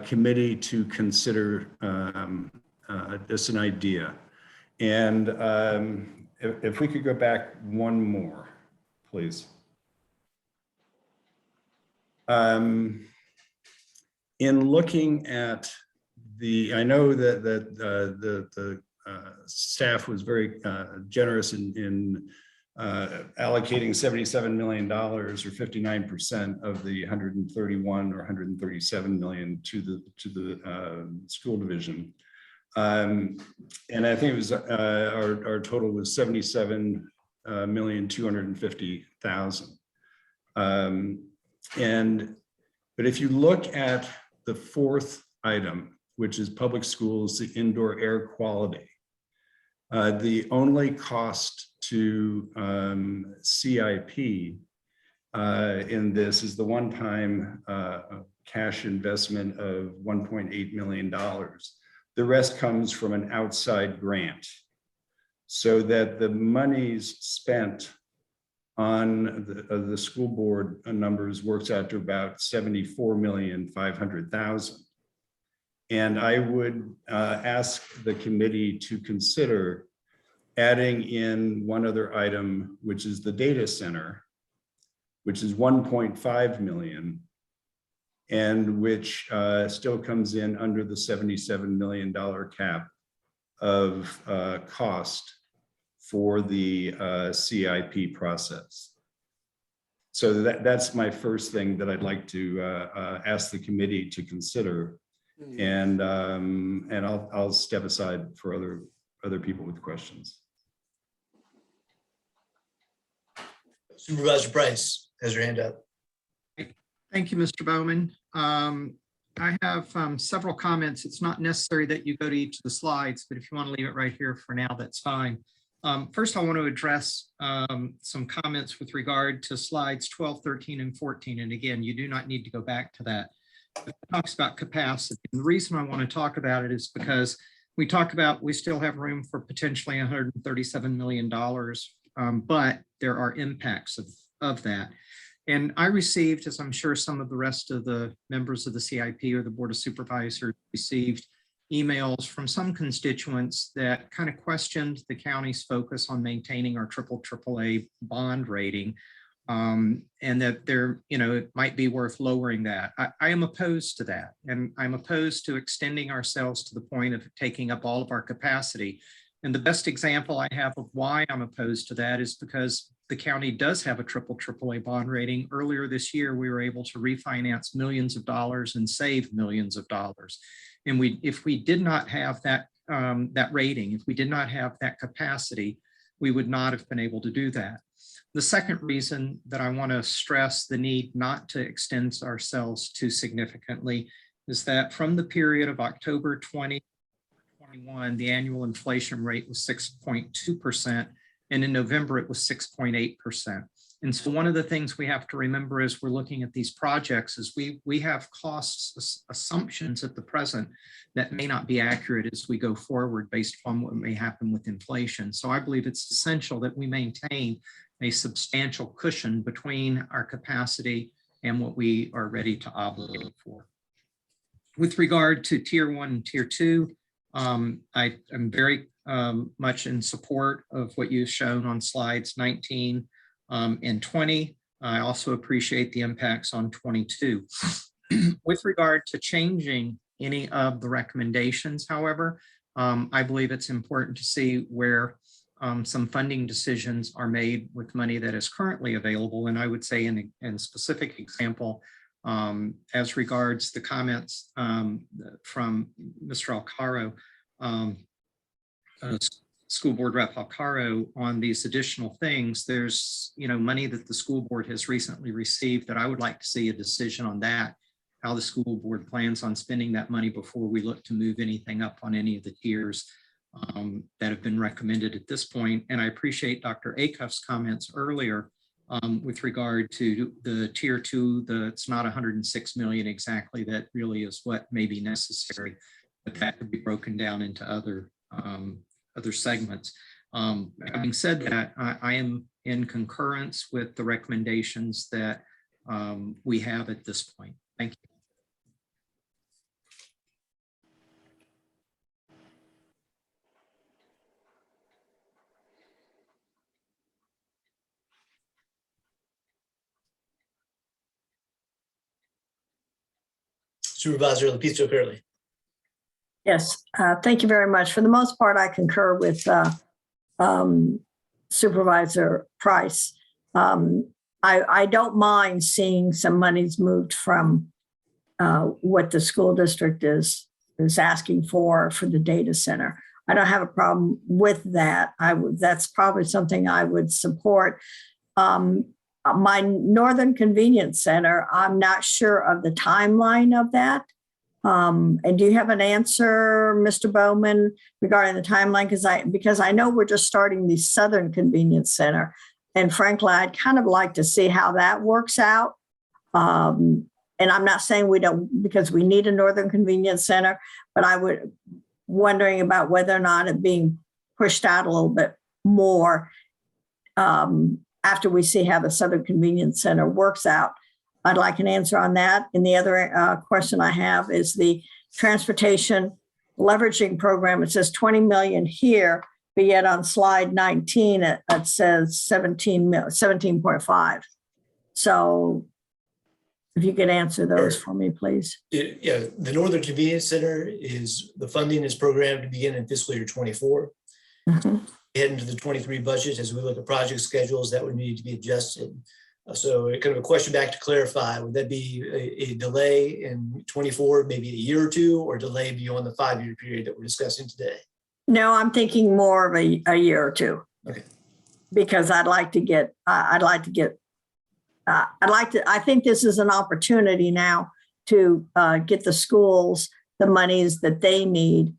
Speaker 5: committee to consider this an idea. And if we could go back one more, please. In looking at I know that the staff was very generous in allocating $77 million or 59% of the 131 or 137 million to the school division. And I think it was our total was 77,250,000. But if you look at the fourth item, which is public schools, the indoor air quality, the only cost to CIP in this is the one-time cash investment of $1.8 million. The rest comes from an outside grant, so that the monies spent on the school board numbers works out to about 74,500,000. And I would ask the committee to consider adding in one other item, which is the data center, which is 1.5 million, and which still comes in under the $77 million cap of cost for the CIP process. So that's my first thing that I'd like to ask the committee to consider. And I'll step aside for other people with questions.
Speaker 1: Supervisor Price has your hand up.
Speaker 2: Thank you, Mr. Bowman. I have several comments. It's not necessary that you go to each of the slides, but if you want to leave it right here for now, that's fine. First, I want to address some comments with regard to slides 12, 13, and 14. And again, you do not need to go back to that. It talks about capacity. And the reason I want to talk about it is because we talk about we still have room for potentially $137 million, but there are impacts of that. And I received, as I'm sure some of the rest of the members of the CIP or the Board of Supervisors received, emails from some constituents that kind of questioned the county's focus on maintaining our AAA bond rating, and that it might be worth lowering that. I am opposed to that, and I'm opposed to extending ourselves to the point of taking up all of our capacity. And the best example I have of why I'm opposed to that is because the county does have a AAA bond rating. Earlier this year, we were able to refinance millions of dollars and save millions of dollars. And if we did not have that rating, if we did not have that capacity, we would not have been able to do that. The second reason that I want to stress the need not to extend ourselves too significantly is that from the period of October 2021, the annual inflation rate was 6.2%, and in November it was 6.8%. And so one of the things we have to remember as we're looking at these projects is we have costs assumptions at the present that may not be accurate as we go forward based upon what may happen with inflation. So I believe it's essential that we maintain a substantial cushion between our capacity and what we are ready to obligate for. With regard to Tier 1 and Tier 2, I am very much in support of what you've shown on slides 19 and 20. I also appreciate the impacts on 22. With regard to changing any of the recommendations, however, I believe it's important to see where some funding decisions are made with money that is currently available. And I would say in specific example, as regards the comments from Mr. Alcaro, School Board Rep Alcaro, on these additional things, there's money that the school board has recently received that I would like to see a decision on that, how the school board plans on spending that money before we look to move anything up on any of the tiers that have been recommended at this point. And I appreciate Dr. Acuff's comments earlier with regard to the Tier 2, it's not 106 million exactly, that really is what may be necessary, but that could be broken down into other segments. Having said that, I am in concurrence with the recommendations that we have at this point. Thank you.
Speaker 1: Supervisor Lapizzo Curley.
Speaker 3: Yes, thank you very much. For the most part, I concur with Supervisor Price. I don't mind seeing some monies moved from what the school district is asking for the data center. I don't have a problem with that. That's probably something I would support. My Northern Convenience Center, I'm not sure of the timeline of that. And do you have an answer, Mr. Bowman, regarding the timeline? Because I know we're just starting the Southern Convenience Center, and frankly, I'd kind of like to see how that works out. And I'm not saying we don't, because we need a Northern Convenience Center, but I would wondering about whether or not it being pushed out a little bit more after we see how the Southern Convenience Center works out. I'd like an answer on that. And the other question I have is the transportation leveraging program. It says 20 million here, but yet on slide 19, it says 17.5. So if you could answer those for me, please.
Speaker 1: Yeah, the Northern Convenience Center the funding is programmed to begin in fiscal year 24.
Speaker 3: Mhm.
Speaker 1: Head into the 23 budget, as we look at project schedules, that would need to be adjusted. So kind of a question back to clarify, would that be a delay in 24, maybe a year or two, or delay beyond the 5-year period that we're discussing today?
Speaker 3: No, I'm thinking more of a year or two.
Speaker 1: Okay.
Speaker 3: Because I think this is an opportunity now to get the schools the monies that they need,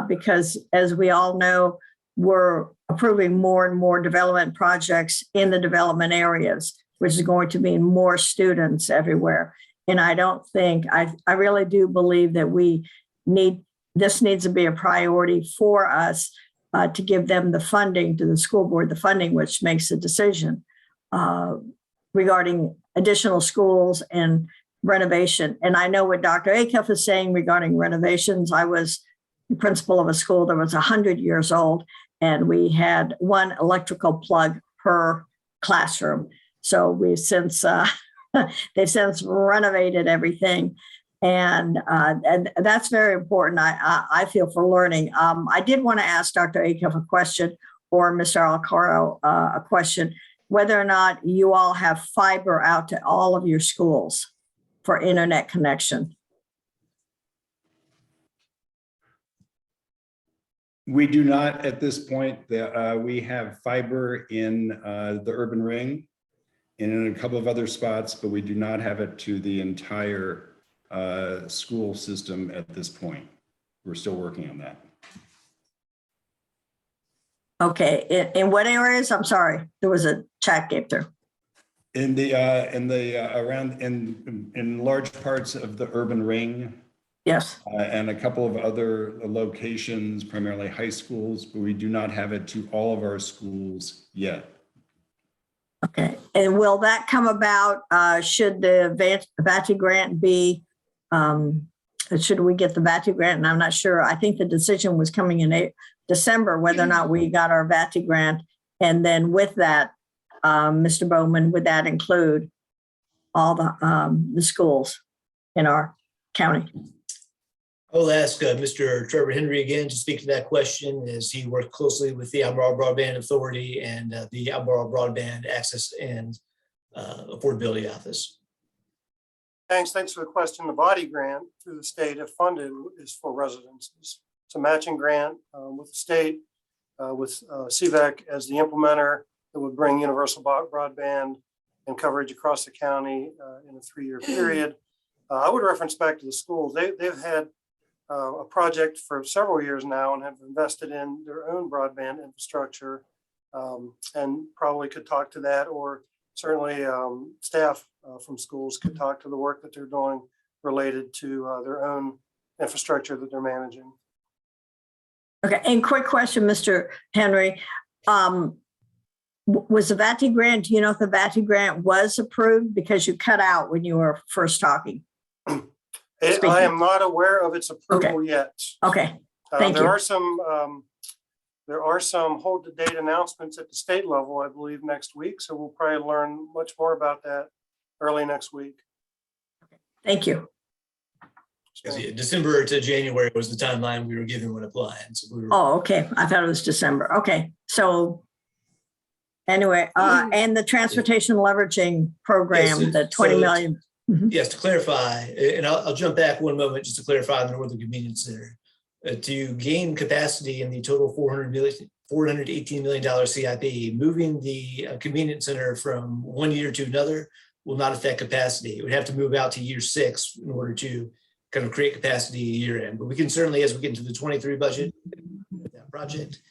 Speaker 3: because as we all know, we're approving more and more development projects in the development areas, which is going to mean more students everywhere. And I really do believe that this needs to be a priority for us to give them the funding, to the school board, the funding, which makes a decision regarding additional schools and renovation. And I know what Dr. Acuff is saying regarding renovations. I was the principal of a school that was 100 years old, and we had one electrical plug per classroom. So they've since renovated everything. And that's very important, I feel, for learning. I did want to ask Dr. Acuff a question, or Mr. Alcaro a question, whether or not you all have fiber out to all of your schools for internet connection.
Speaker 5: We do not at this point. We have fiber in the urban ring and in a couple of other spots, but we do not have it to the entire school system at this point. We're still working on that.
Speaker 3: Okay, in what areas? I'm sorry, there was a chat gap there.
Speaker 5: In large parts of the urban ring.
Speaker 3: Yes.
Speaker 5: And a couple of other locations, primarily high schools, but we do not have it to all of our schools yet.
Speaker 3: Okay, and will that come about? Should the VATI grant be, should we get the VATI grant? And I'm not sure. I think the decision was coming in December, whether or not we got our VATI grant. And then with that, Mr. Bowman, would that include all the schools in our county?
Speaker 1: I'll ask Mr. Trevor Henry again to speak to that question, as he worked closely with the Albemarle Broadband Authority and the Albemarle Broadband Access and Affordability Office.
Speaker 9: Thanks for the question. The body grant through the state, if funded, is for residences. It's a matching grant with the state, with CVEC as the implementer that would bring universal broadband and coverage across the county in a 3-year period. I would reference back to the schools. They've had a project for several years now and have invested in their own broadband infrastructure, and probably could talk to that, or certainly staff from schools could talk to the work that they're doing related to their own infrastructure that they're managing.
Speaker 3: Okay, and quick question, Mr. Henry. Was the VATI grant, do you know if the VATI grant was approved? Because you cut out when you were first talking.
Speaker 9: I am not aware of its approval yet.
Speaker 3: Okay, thank you.
Speaker 9: There are some hold the date announcements at the state level, I believe, next week. So we'll probably learn much more about that early next week.
Speaker 3: Thank you.
Speaker 1: December to January was the timeline we were given when applying. So
Speaker 3: Oh, okay. I thought it was December. Okay, so anyway, and the transportation leveraging program,
Speaker 1: Yes,
Speaker 3: the 20 million.
Speaker 1: Yes, to clarify, and I'll jump back one moment just to clarify the Northern Convenience Center. To gain capacity in the total $418 million CIP, moving the convenience center from one year to another will not affect capacity. It would have to move out to year 6 in order to kind of create capacity year end. But we can certainly, as we get into the 23 budget, that project.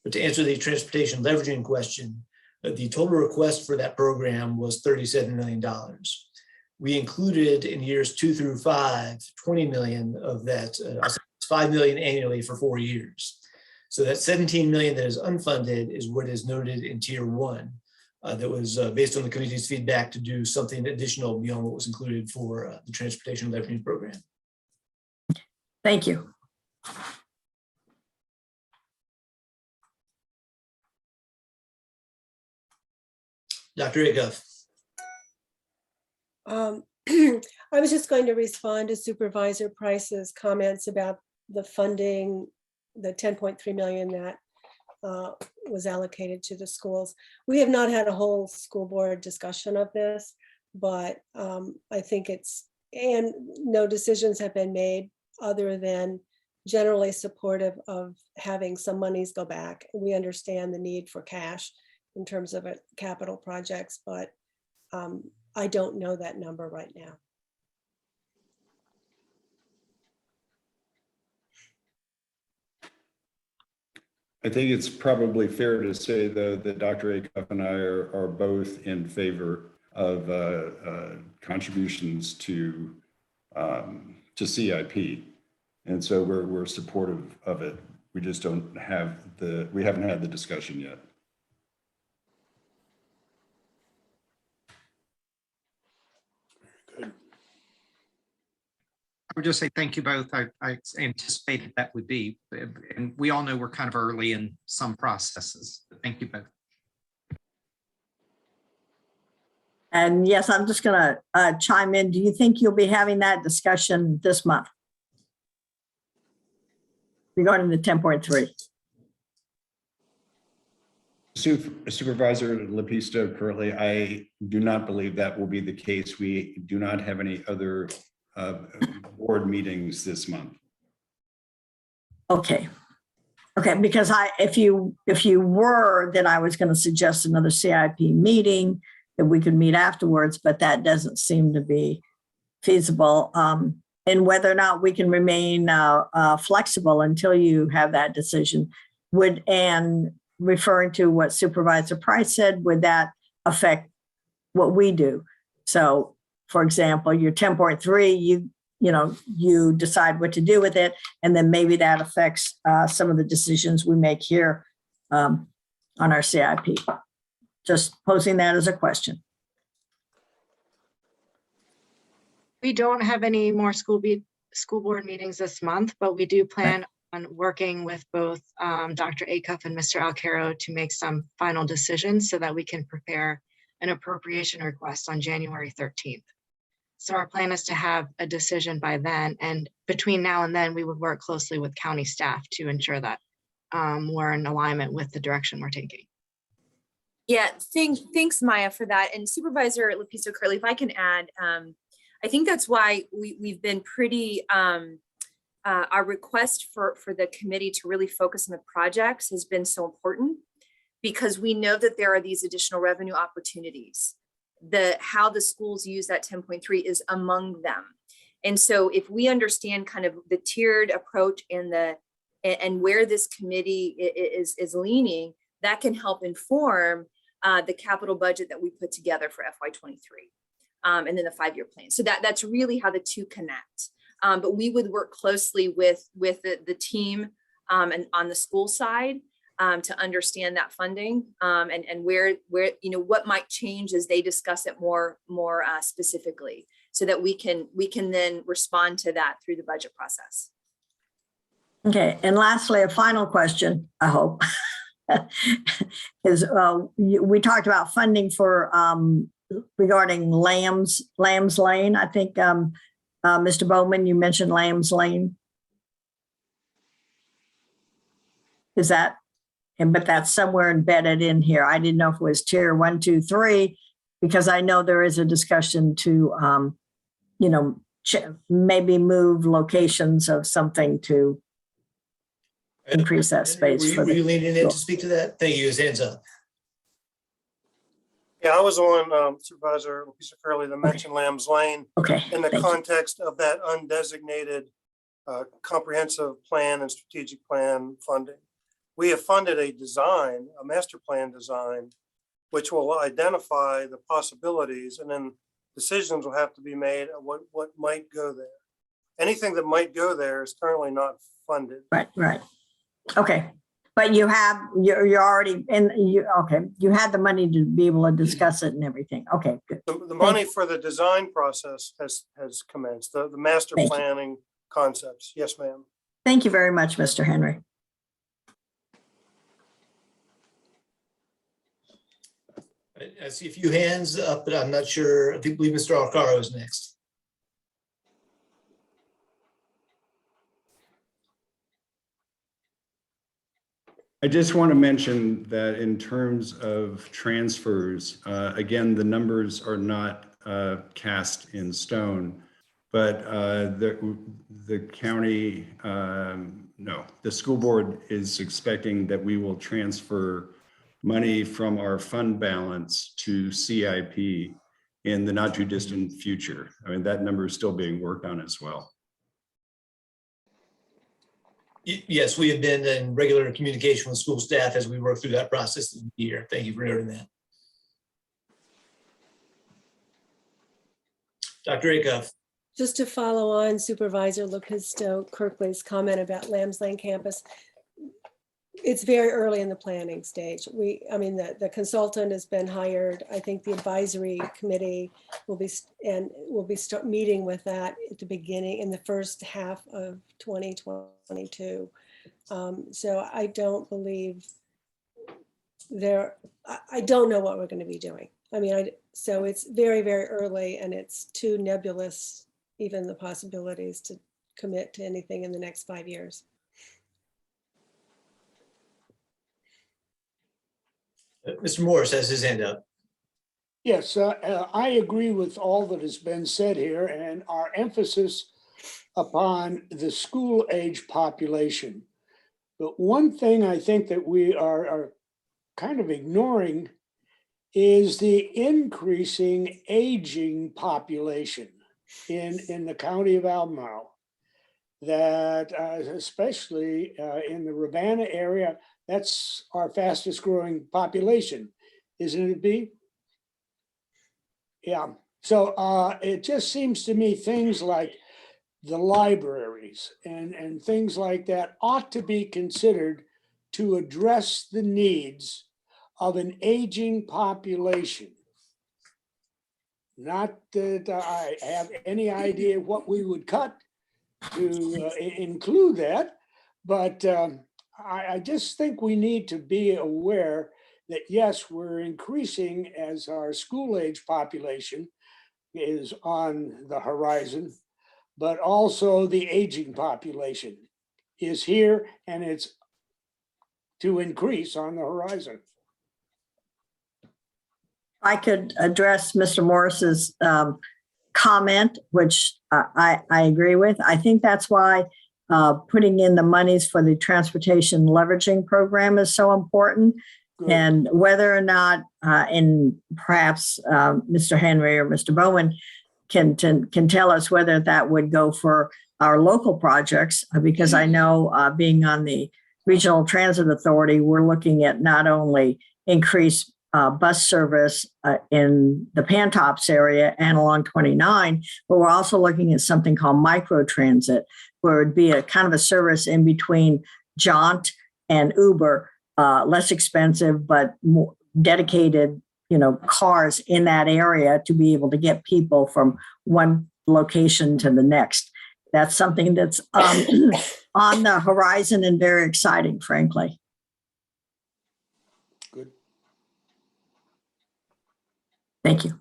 Speaker 1: But to answer the transportation leveraging question, the total request for that program was $37 million. We included in years 2 through 5, 20 million of that, 5 million annually for 4 years. So that 17 million that is unfunded is what is noted in tier 1. that was based on the committee's feedback to do something additional beyond what was included for the transportation leveraging program.
Speaker 3: Thank you.
Speaker 1: Dr. Acuff.
Speaker 4: I was just going to respond to Supervisor Price's comments about the funding, the 10.3 million that was allocated to the schools. We have not had a whole school board discussion of this, but I think and no decisions have been made other than generally supportive of having some monies go back. We understand the need for cash in terms of capital projects, but I don't know that number right now.
Speaker 5: I think it's probably fair to say, though, that Dr. Acuff and I are both in favor of contributions to CIP. And so we're supportive of it. We just don't have we haven't had the discussion yet.
Speaker 7: Good.
Speaker 2: I would just say thank you both. I anticipated that would be, and we all know we're kind of early in some processes. Thank you both.
Speaker 3: And yes, I'm just going to chime in. Do you think you'll be having that discussion this month regarding the 10.3?
Speaker 5: Supervisor Lepisto, currently, I do not believe that will be the case. We do not have any other board meetings this month.
Speaker 3: Okay. Okay, because if you were, then I was going to suggest another CIP meeting that we could meet afterwards, but that doesn't seem to be feasible. And whether or not we can remain flexible until you have that decision and referring to what Supervisor Price said, would that affect what we do? So, for example, your 10.3, you decide what to do with it, and then maybe that affects some of the decisions we make here on our CIP. Just posing that as a question.
Speaker 11: We don't have any more school board meetings this month, but we do plan on working with both Dr. Acuff and Mr. Alcaro to make some final decisions so that we can prepare an appropriation request on January 13th. So our plan is to have a decision by then, and between now and then, we would work closely with county staff to ensure that we're in alignment with the direction we're taking.
Speaker 8: Yeah, thanks, Maya, for that. And Supervisor Lepisto Curley, if I can add, I think that's why we've been pretty, our request for the committee to really focus on the projects has been so important, because we know that there are these additional revenue opportunities. How the schools use that 10.3 is among them. And so if we understand kind of the tiered approach and where this committee is leaning, that can help inform the capital budget that we put together for FY23 and then the 5-year plan. So that's really how the two connect. But we would work closely with the team and on the school side to understand that funding and where what might change as they discuss it more specifically, so that we can then respond to that through the budget process.
Speaker 3: Okay, and lastly, a final question, I hope, is we talked about funding for regarding Lambs Lane. I think Mr. Bowman, you mentioned Lambs Lane. Is that? But that's somewhere embedded in here. I didn't know if it was tier 1, 2, 3, because I know there is a discussion to, maybe move locations of something to increase that space.
Speaker 1: Were you leaning in to speak to that? Thank you. His hands up.
Speaker 9: Yeah, I was the one, Supervisor Curley, that mentioned Lambs Lane
Speaker 3: Okay.
Speaker 9: in the context of that undesignated comprehensive plan and strategic plan funding. We have funded a master plan design, which will identify the possibilities, and then decisions will have to be made of what might go there. Anything that might go there is currently not funded.
Speaker 3: Right. Okay. But you're already okay, you had the money to be able to discuss it and everything. Okay, good.
Speaker 9: The money for the design process has commenced, the master
Speaker 3: Thank you.
Speaker 9: planning concepts. Yes, ma'am.
Speaker 3: Thank you very much, Mr. Henry.
Speaker 1: I see a few hands up, but I'm not sure. I believe Mr. Alcaro is next.
Speaker 5: I just want to mention that in terms of transfers, again, the numbers are not cast in stone, but the county, no, the school board is expecting that we will transfer money from our fund balance to CIP in the not too distant future. I mean, that number is still being worked on as well.
Speaker 1: Yes, we have been in regular communication with school staff as we work through that process this year. Thank you for noting that. Dr. Acuff.
Speaker 4: Just to follow on Supervisor Lupisto Kirkley's comment about Lambs Lane campus, it's very early in the planning stage. The consultant has been hired. I think the advisory committee will be meeting with that at the beginning, in the first half of 2022. So I don't believe I don't know what we're going to be doing. So it's very, very early, and it's too nebulous, even the possibilities to commit to anything in the next 5 years.
Speaker 1: Mr. Morris has his hand up.
Speaker 7: Yes, I agree with all that has been said here, and our emphasis upon the school age population. But one thing I think that we are kind of ignoring is the increasing aging population in the county of Albemarle. That especially in the Ravenna area, that's our fastest growing population, isn't it, B? Yeah, so it just seems to me things like the libraries and things like that ought to be considered to address the needs of an aging population. Not that I have any idea what we would cut to include that, but I just think we need to be aware that yes, we're increasing as our school age population is on the horizon, but also the aging population is here and it's to increase on the horizon.
Speaker 3: I could address Mr. Morris's comment, which I agree with. I think that's why putting in the monies for the transportation leveraging program is so important. Good. And whether or not, and perhaps Mr. Henry or Mr. Bowen can tell us whether that would go for our local projects, because I know being on the Regional Transit Authority, we're looking at not only increased bus service in the Pantops area and along 29, but we're also looking at something called microtransit, where it would be a kind of a service in between Jaunt and Uber, less expensive, but more dedicated, cars in that area to be able to get people from one location to the next. That's something that's on the horizon and very exciting, frankly.
Speaker 7: Good.
Speaker 3: Thank you.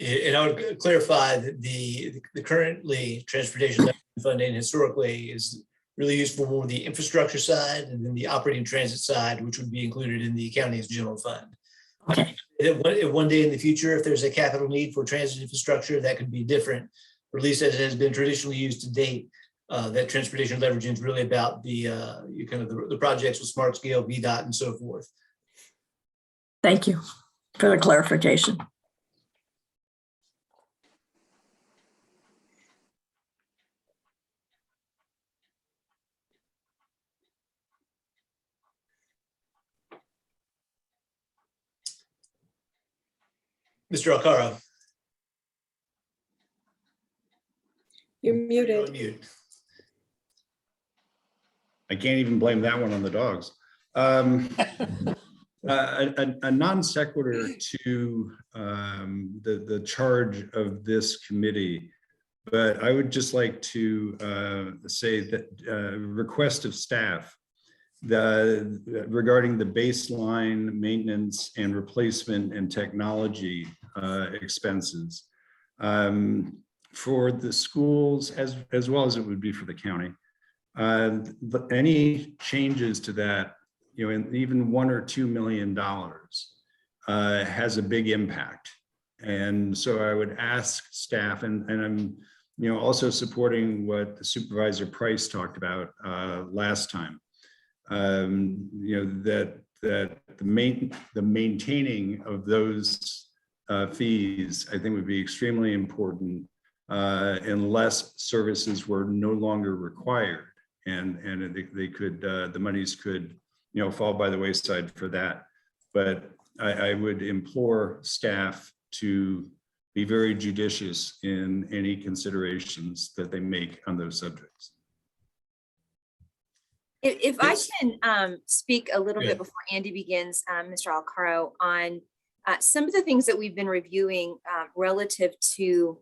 Speaker 1: And I would clarify that the currently transportation funding historically is really used for more of the infrastructure side, and then the operating transit side, which would be included in the county's general fund.
Speaker 3: Okay.
Speaker 1: One day in the future, if there's a capital need for transit infrastructure, that could be different, or at least as it has been traditionally used to date. That transportation leveraging is really about the the projects with smart scale, VDOT, and so forth.
Speaker 3: Thank you for the clarification.
Speaker 1: Mr. Alcaro.
Speaker 4: You're muted.
Speaker 1: You're on mute.
Speaker 5: I can't even blame that one on the dogs. A non sequitur to the charge of this committee, but I would just like to say that request of staff regarding the baseline maintenance and replacement and technology expenses for the schools as well as it would be for the county. But any changes to that, you know, and even $1 or $2 million has a big impact. And so I would ask staff, and I'm, you know, also supporting what the Supervisor Price talked about last time. You know, that the maintaining of those fees, I think, would be extremely important unless services were no longer required, and they could the monies could, you know, fall by the wayside for that. But I would implore staff to be very judicious in any considerations that they make on those subjects.
Speaker 8: If
Speaker 1: Yes.
Speaker 8: I can speak a little
Speaker 1: Yeah.
Speaker 8: bit before Andy begins, Mr. Alcaro, on some of the things that we've been reviewing relative to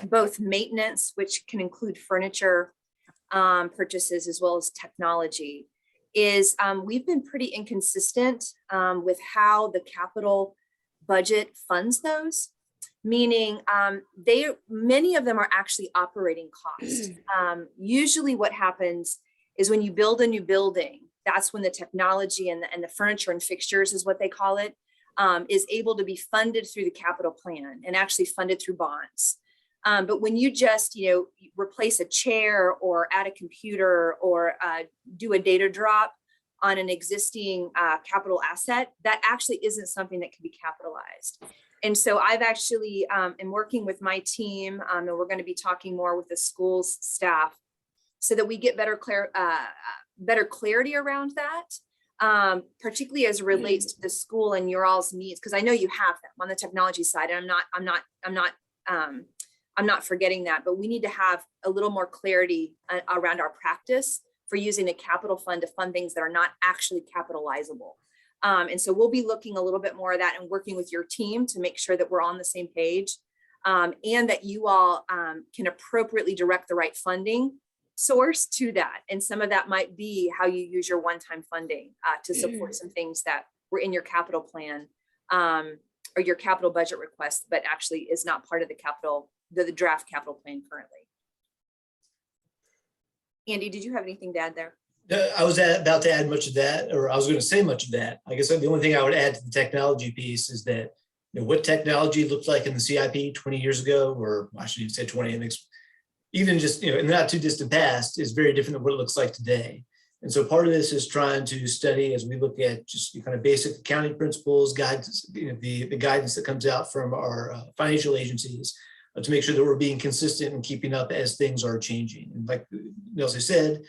Speaker 8: both maintenance, which can include furniture purchases as well as technology, is we've been pretty inconsistent with how the capital budget funds those. Meaning many of them are actually operating costs. Usually what happens is when you build a new building, that's when the technology and the furniture and fixtures is what they call it, is able to be funded through the capital plan and actually funded through bonds. But when you just, you know, replace a chair or add a computer or do a data drop on an existing capital asset, that actually isn't something that can be capitalized. And so I've actually am working with my team, and we're going to be talking more with the school's staff so that we get better clarity around that, particularly as it relates to the school and your all's needs, because I know you have them on the technology side, and I'm not forgetting that, but we need to have a little more clarity around our practice for using a capital fund to fund things that are not actually capitalizable. And so we'll be looking a little bit more at that and working with your team to make sure that we're on the same page, and that you all can appropriately direct the right funding source to that. And some of that might be how you use your one-time funding to support some things that were in your capital plan or your capital budget request, but actually is not part of the draft capital plan currently. Andy, did you have anything to add there?
Speaker 1: I was about to add much of that, or I was going to say much of that. I guess the only thing I would add to the technology piece is that, you know, what technology looked like in the CIP 20 years ago, or I should even say 20, and even just, you know, in the not too distant past, is very different than what it looks like today. And so part of this is trying to study as we look at just kind of basic accounting principles, guidance, you know, the guidance that comes out from our financial agencies to make sure that we're being consistent and keeping up as things are changing. And like Nelsie said,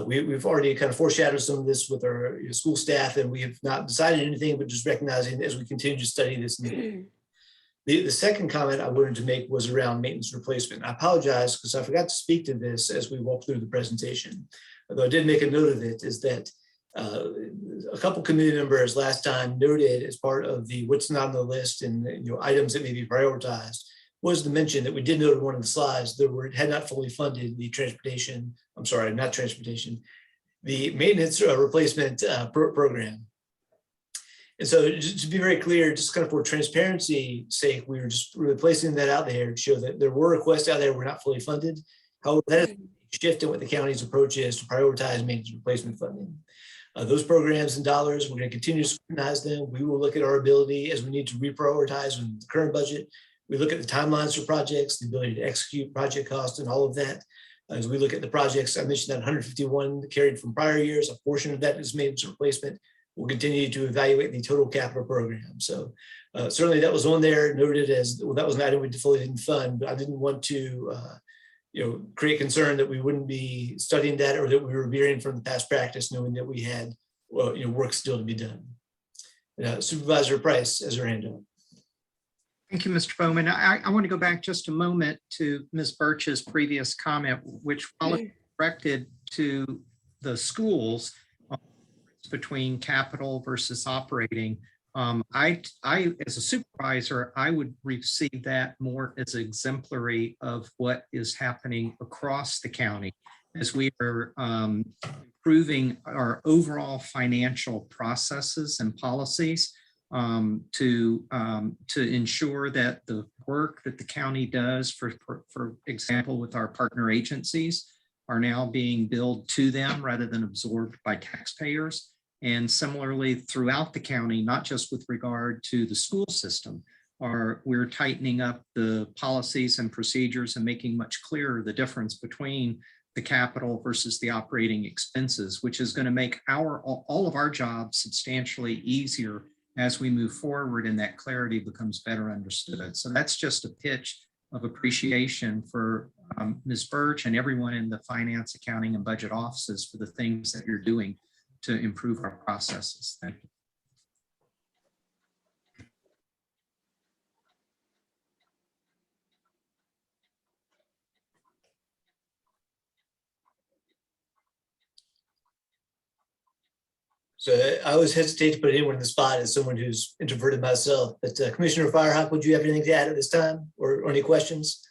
Speaker 1: we've already kind of foreshadowed some of this with our school staff, and we have not decided anything, but just recognizing as we continue to study this. The second comment I wanted to make was around maintenance replacement. I apologize because I forgot to speak to this as we walked through the presentation, although I did make a note of it, is that a couple committee members last time noted as part of the what's not on the list and, you know, items that may be prioritized was to mention that we did note in one of the slides that had not fully funded the the maintenance replacement program. And so just to be very clear, just kind of for transparency sake, we were just really placing that out there to show that there were requests out there were not fully funded. However, that is a shift in what the county's approach is to prioritize maintenance replacement funding. Those programs and dollars, we're going to continue to scrutinize them. We will look at our ability as we need to reprioritize in the current budget. We look at the timelines for projects, the ability to execute project costs and all of that. As we look at the projects, I mentioned that 151 carried from prior years, a portion of that is maintenance replacement. We'll continue to evaluate the total capital program. So certainly that was on there, noted as, well, that was an item we fully didn't fund, but I didn't want to create concern that we wouldn't be studying that or that we were veering from the past practice, knowing that we had work still to be done. Supervisor Price has her hand up.
Speaker 2: Thank you, Mr. Bowman. I want to go back just a moment to Ms. Birch's previous comment, which directed to the schools between capital versus operating. I, as a supervisor, I would receive that more as exemplary of what is happening across the county as we are improving our overall financial processes and policies to ensure that the work that the county does, for example, with our partner agencies, are now being billed to them rather than absorbed by taxpayers. And similarly, throughout the county, not just with regard to the school system, we're tightening up the policies and procedures and making much clearer the difference between the capital versus the operating expenses, which is going to make all of our jobs substantially easier as we move forward, and that clarity becomes better understood. So that's just a pitch of appreciation for Ms. Birch and everyone in the finance, accounting, and budget offices for the things that you're doing to improve our processes. Thank you.
Speaker 1: So I always hesitate to put anyone in the spot as someone who's introverted myself, but Commissioner Firehawk, would you have anything to add at this time or any questions?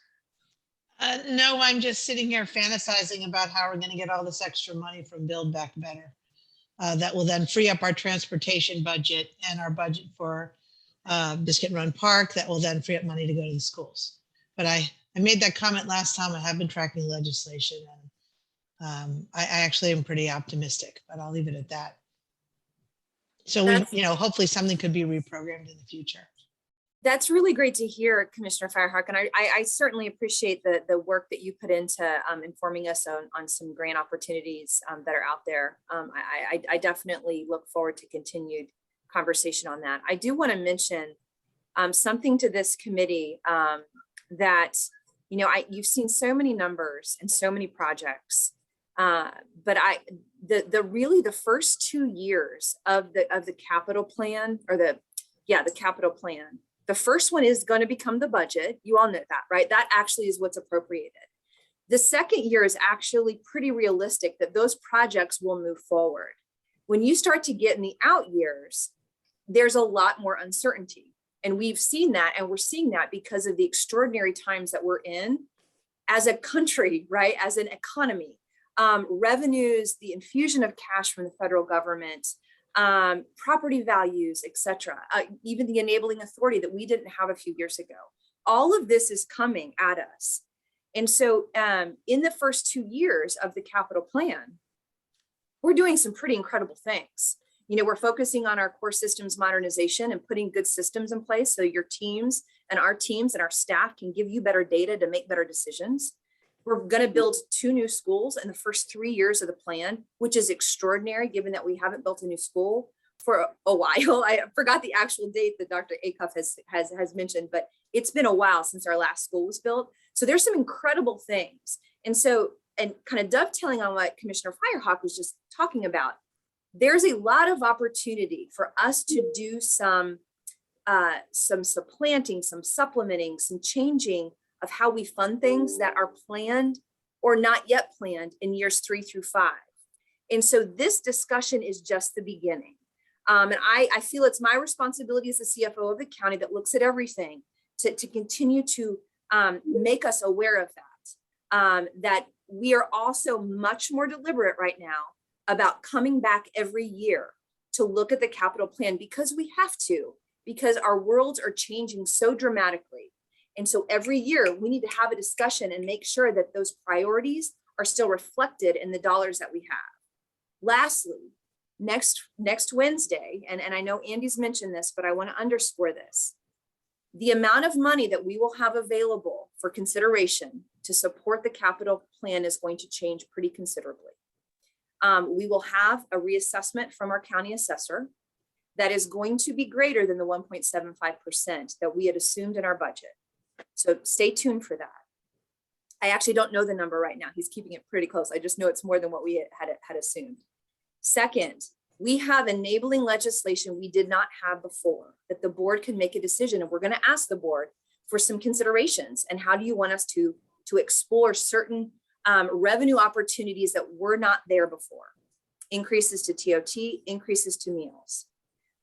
Speaker 6: No, I'm just sitting here fantasizing about how we're going to get all this extra money from Build Back Better. That will then free up our transportation budget and our budget for Biscuit Run Park. That will then free up money to go to the schools. But I made that comment last time. I have been tracking legislation, and I actually am pretty optimistic, but I'll leave it at that. So hopefully something could be reprogrammed in the future.
Speaker 8: That's really great to hear, Commissioner Firehawk, and I certainly appreciate the work that you put into informing us on some grant opportunities that are out there. I definitely look forward to continued conversation on that. I do want to mention something to this committee that, you've seen so many numbers and so many projects, but the first 2 years of the capital plan, or the capital plan. The first one is going to become the budget. You all know that, right? That actually is what's appropriated. The second year is actually pretty realistic that those projects will move forward. When you start to get in the out years, there's a lot more uncertainty. And we've seen that, and we're seeing that because of the extraordinary times that we're in as a country, right? As an economy, revenues, the infusion of cash from the federal government, property values, etc., even the enabling authority that we didn't have a few years ago. All of this is coming at us. And so in the first 2 years of the capital plan, we're doing some pretty incredible things. We're focusing on our core systems modernization and putting good systems in place so your teams and our staff can give you better data to make better decisions. We're going to build 2 new schools in the first 3 years of the plan, which is extraordinary given that we haven't built a new school for a while. I forgot the actual date that Dr. Acuff has mentioned, but it's been a while since our last school was built. So there's some incredible things. And kind of dovetailing on what Commissioner Firehawk was just talking about, there's a lot of opportunity for us to do some supplanting, some supplementing, some changing of how we fund things that are planned or not yet planned in years 3 through 5. And so this discussion is just the beginning. And I feel it's my responsibility as the CFO of the county that looks at everything to continue to make us aware of that, that we are also much more deliberate right now about coming back every year to look at the capital plan, because we have to, because our worlds are changing so dramatically. And so every year we need to have a discussion and make sure that those priorities are still reflected in the dollars that we have. Lastly, next Wednesday, and I know Andy's mentioned this, but I want to underscore this. The amount of money that we will have available for consideration to support the capital plan is going to change pretty considerably. We will have a reassessment from our county assessor that is going to be greater than the 1.75% that we had assumed in our budget. So stay tuned for that. I actually don't know the number right now. He's keeping it pretty close. I just know it's more than what we had assumed. Second, we have enabling legislation we did not have before that the board can make a decision, and we're going to ask the board for some considerations. And how do you want us to explore certain revenue opportunities that were not there before? increases to TOT, increases to meals.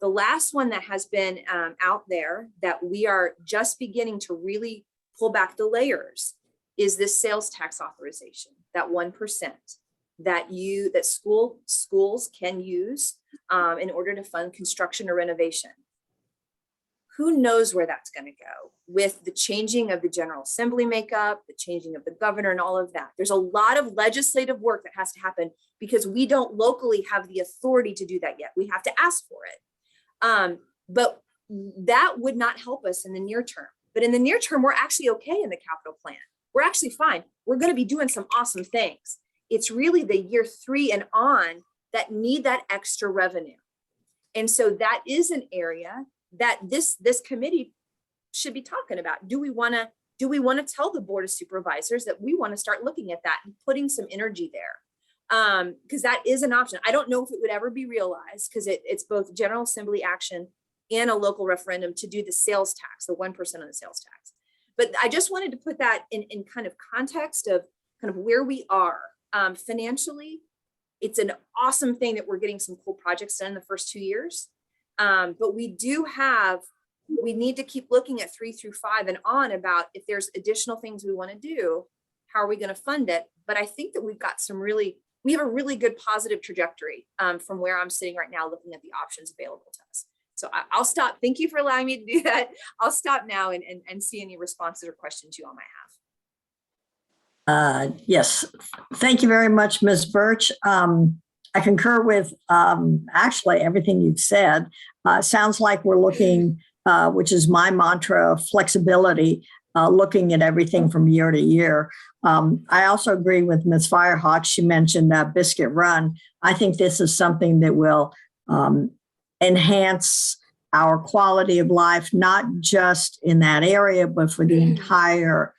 Speaker 8: The last one that has been out there that we are just beginning to really pull back the layers is this sales tax authorization, that 1% that schools can use in order to fund construction or renovation. Who knows where that's going to go with the changing of the General Assembly makeup, the changing of the governor and all of that. There's a lot of legislative work that has to happen because we don't locally have the authority to do that yet. We have to ask for it. But that would not help us in the near term. But in the near term, we're actually okay in the capital plan. We're actually fine. We're going to be doing some awesome things. It's really the year 3 and on that need that extra revenue. And so that is an area that this committee should be talking about. Do we want to tell the Board of Supervisors that we want to start looking at that and putting some energy there? Because that is an option. I don't know if it would ever be realized because it's both General Assembly action and a local referendum to do the sales tax, the 1% of the sales tax. But I just wanted to put that in kind of context of kind of where we are financially. It's an awesome thing that we're getting some cool projects done in the first 2 years. But we need to keep looking at 3 through 5 and on about if there's additional things we want to do, how are we going to fund it? But I think that we have a really good positive trajectory from where I'm sitting right now, looking at the options available to us. So I'll stop. Thank you for allowing me to do that. I'll stop now and see any responses or questions you all might have.
Speaker 3: Yes, thank you very much, Ms. Birch. I concur with actually everything you've said. Sounds like we're looking, which is my mantra, flexibility, looking at everything from year to year. I also agree with Ms. Firehawk. She mentioned Biscuit Run. I think this is something that will enhance our quality of life, not just in that area, but for the entire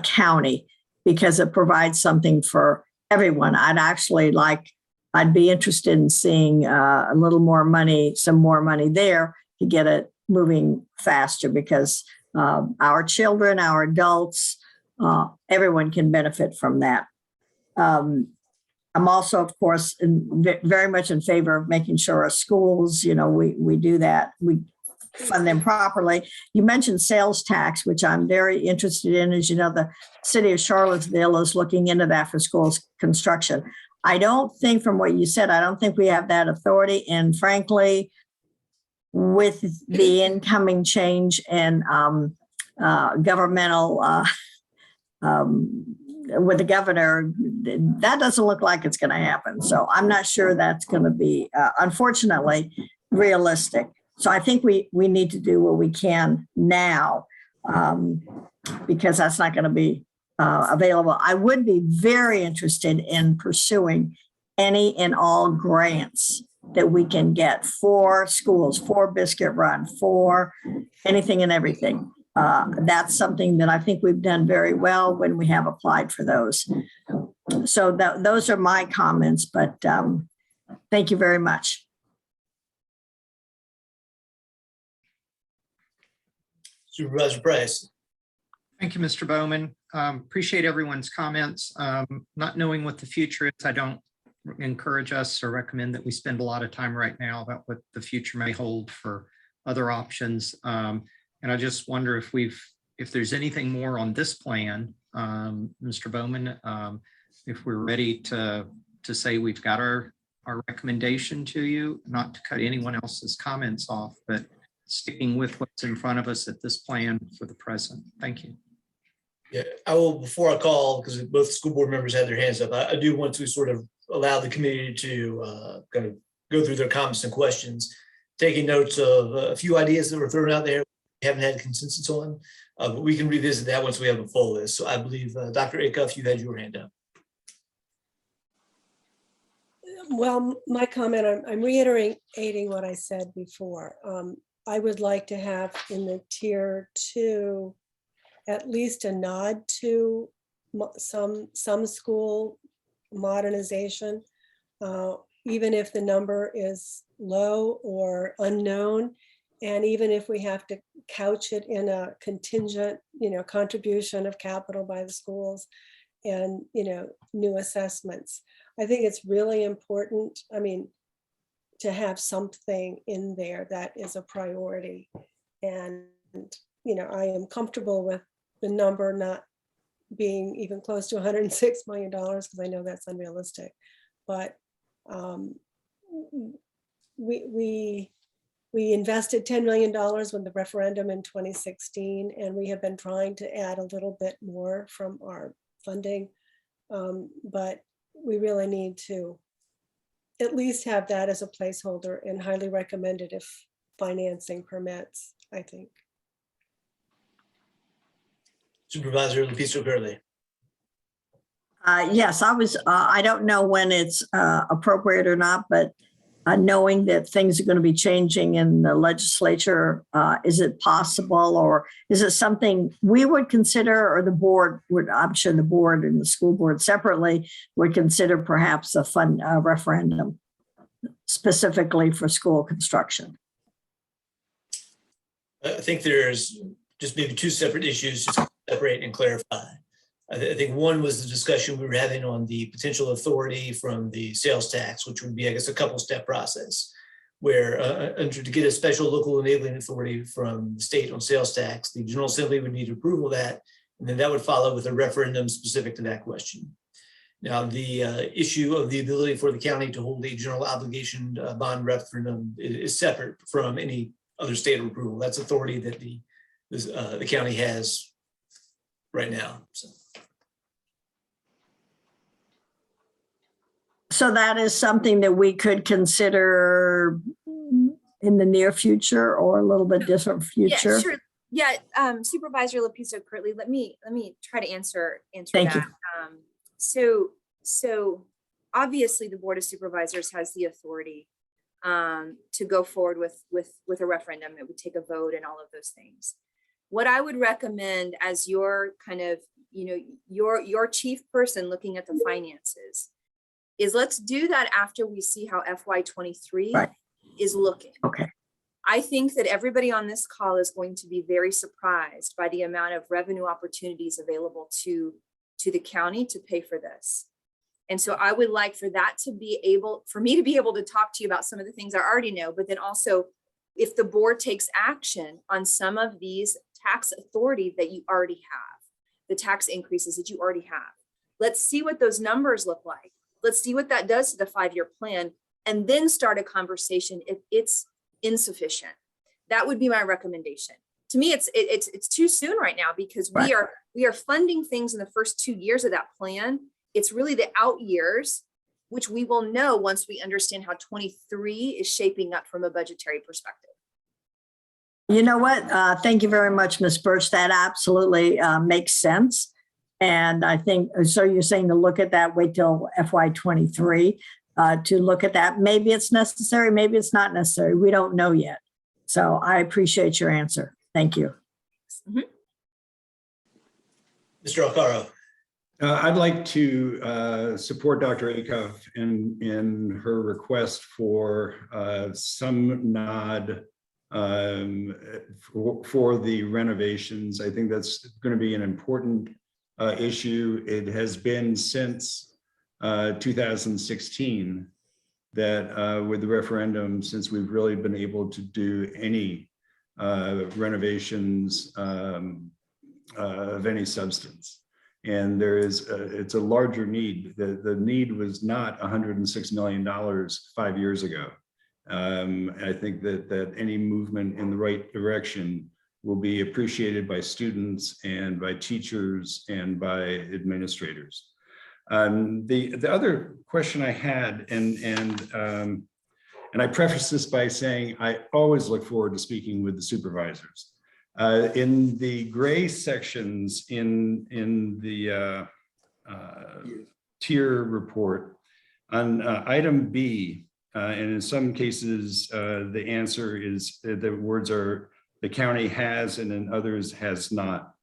Speaker 3: county, because it provides something for everyone. I'd be interested in seeing a little more money, some more money there to get it moving faster because our children, our adults, everyone can benefit from that. I'm also, of course, very much in favor of making sure our schools, we do that. We fund them properly. You mentioned sales tax, which I'm very interested in. As you know, the city of Charlottesville is looking into that for schools construction. I don't think from what you said, I don't think we have that authority. And frankly, with the incoming change in governmental, with the governor, that doesn't look like it's going to happen. So I'm not sure that's going to be, unfortunately, realistic. So I think we need to do what we can now because that's not going to be available. I would be very interested in pursuing any and all grants that we can get for schools, for Biscuit Run, for anything and everything. That's something that I think we've done very well when we have applied for those. So those are my comments, but thank you very much.
Speaker 1: Supervisor Price.
Speaker 2: Thank you, Mr. Bowman. Appreciate everyone's comments. Not knowing what the future is, I don't encourage us or recommend that we spend a lot of time right now about what the future may hold for other options. And I just wonder if there's anything more on this plan, Mr. Bowman, if we're ready to say we've got our recommendation to you, not to cut anyone else's comments off, but sticking with what's in front of us at this plan for the present. Thank you.
Speaker 1: Yeah, I will, before I call, because both school board members had their hands up, I do want to sort of allow the committee to kind of go through their comments and questions, taking notes of a few ideas that were thrown out there we haven't had consensus on, but we can revisit that once we have a full list. So I believe, Dr. Acuff, you had your hand up.
Speaker 4: Well, my comment, I'm reiterating what I said before. I would like to have in the tier 2 at least a nod to some school modernization, even if the number is low or unknown, and even if we have to couch it in a contingent, contribution of capital by the schools. and, new assessments. I think it's really important, to have something in there that is a priority. And, I am comfortable with the number not being even close to $106 million, because I know that's unrealistic. But we invested $10 million with the referendum in 2016, and we have been trying to add a little bit more from our funding. But we really need to at least have that as a placeholder, and highly recommend it if financing permits, I think.
Speaker 1: Supervisor Lupiso Curley.
Speaker 3: Yes, I don't know when it's appropriate or not, but knowing that things are going to be changing in the legislature, is it possible, or is it something we would consider, or the board would, I'm sure the board and the school board separately would consider perhaps a referendum specifically for school construction?
Speaker 1: I think there's just maybe two separate issues, just to separate and clarify. I think one was the discussion we were having on the potential authority from the sales tax, which would be, I guess, a couple-step process, where to get a special local enabling authority from the state on sales tax, the General Assembly would need approval of that, and then that would follow with a referendum specific to that question. Now, the issue of the ability for the county to hold a general obligation bond referendum is separate from any other state approval. That's authority that the county has right now.
Speaker 3: So that is something that we could consider in the near future, or a little bit different future?
Speaker 8: Yeah, sure. Yeah, Supervisor Lupiso Curley, let me try to answer
Speaker 3: Thank
Speaker 8: that. So obviously the Board of Supervisors has the authority to go forward with a referendum. It would take a vote and all of those things. What I would recommend as your kind of, your chief person looking at the finances is, let's do that after we see how FY23 is looking.
Speaker 3: Okay.
Speaker 8: I think that everybody on this call is going to be very surprised by the amount of revenue opportunities available to the county to pay for this. And so I would like for that to be able, for me to be able to talk to you about some of the things I already know, but then also if the board takes action on some of these tax authority that you already have, the tax increases that you already have, let's see what those numbers look like. Let's see what that does to the 5-year plan, and then start a conversation if it's insufficient. That would be my recommendation. To me, it's too soon right now, because we are funding things in the first 2 years of that plan. It's really the out years, which we will know once we understand how 23 is shaping up from a budgetary perspective.
Speaker 3: You know what? Thank you very much, Ms. Birch. That absolutely makes sense. And I think, so you're saying to look at that, wait till FY23 to look at that. Maybe it's necessary, maybe it's not necessary. We don't know yet. So I appreciate your answer. Thank you.
Speaker 8: Mm-hmm.
Speaker 1: Mr. Alcaro.
Speaker 5: I'd like to support Dr. Acuff in her request for some nod for the renovations. I think that's going to be an important issue. It has been since 2016 that with the referendum, since we've really been able to do any renovations of any substance. And there is, it's a larger need. The need was not $106 million 5 years ago. I think that any movement in the right direction will be appreciated by students and by teachers and by administrators. The other question I had, and I preface this by saying I always look forward to speaking with the supervisors. In the gray sections in the tier report on item B, and in some cases the answer is the words are the county has, and in others has not.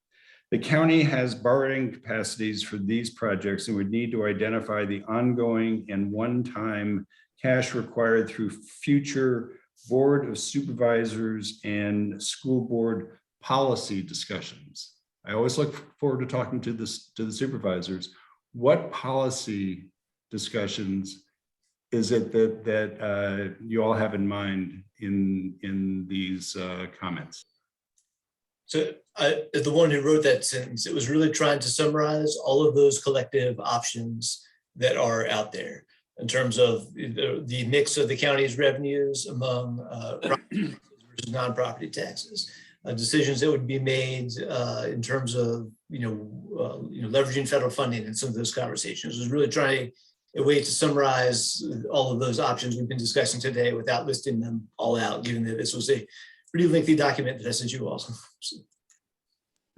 Speaker 5: The county has borrowing capacities for these projects and would need to identify the ongoing and one-time cash required through future Board of Supervisors and school board policy discussions. I always look forward to talking to the supervisors. what policy discussions is it that you all have in mind in these comments?
Speaker 1: So as the one who wrote that sentence, it was really trying to summarize all of those collective options that are out there in terms of the mix of the county's revenues among property versus non-property taxes, decisions that would be made in terms of leveraging federal funding and some of those conversations. It was really trying a way to summarize all of those options we've been discussing today without listing them all out, given that this was a pretty lengthy document that I sent you all.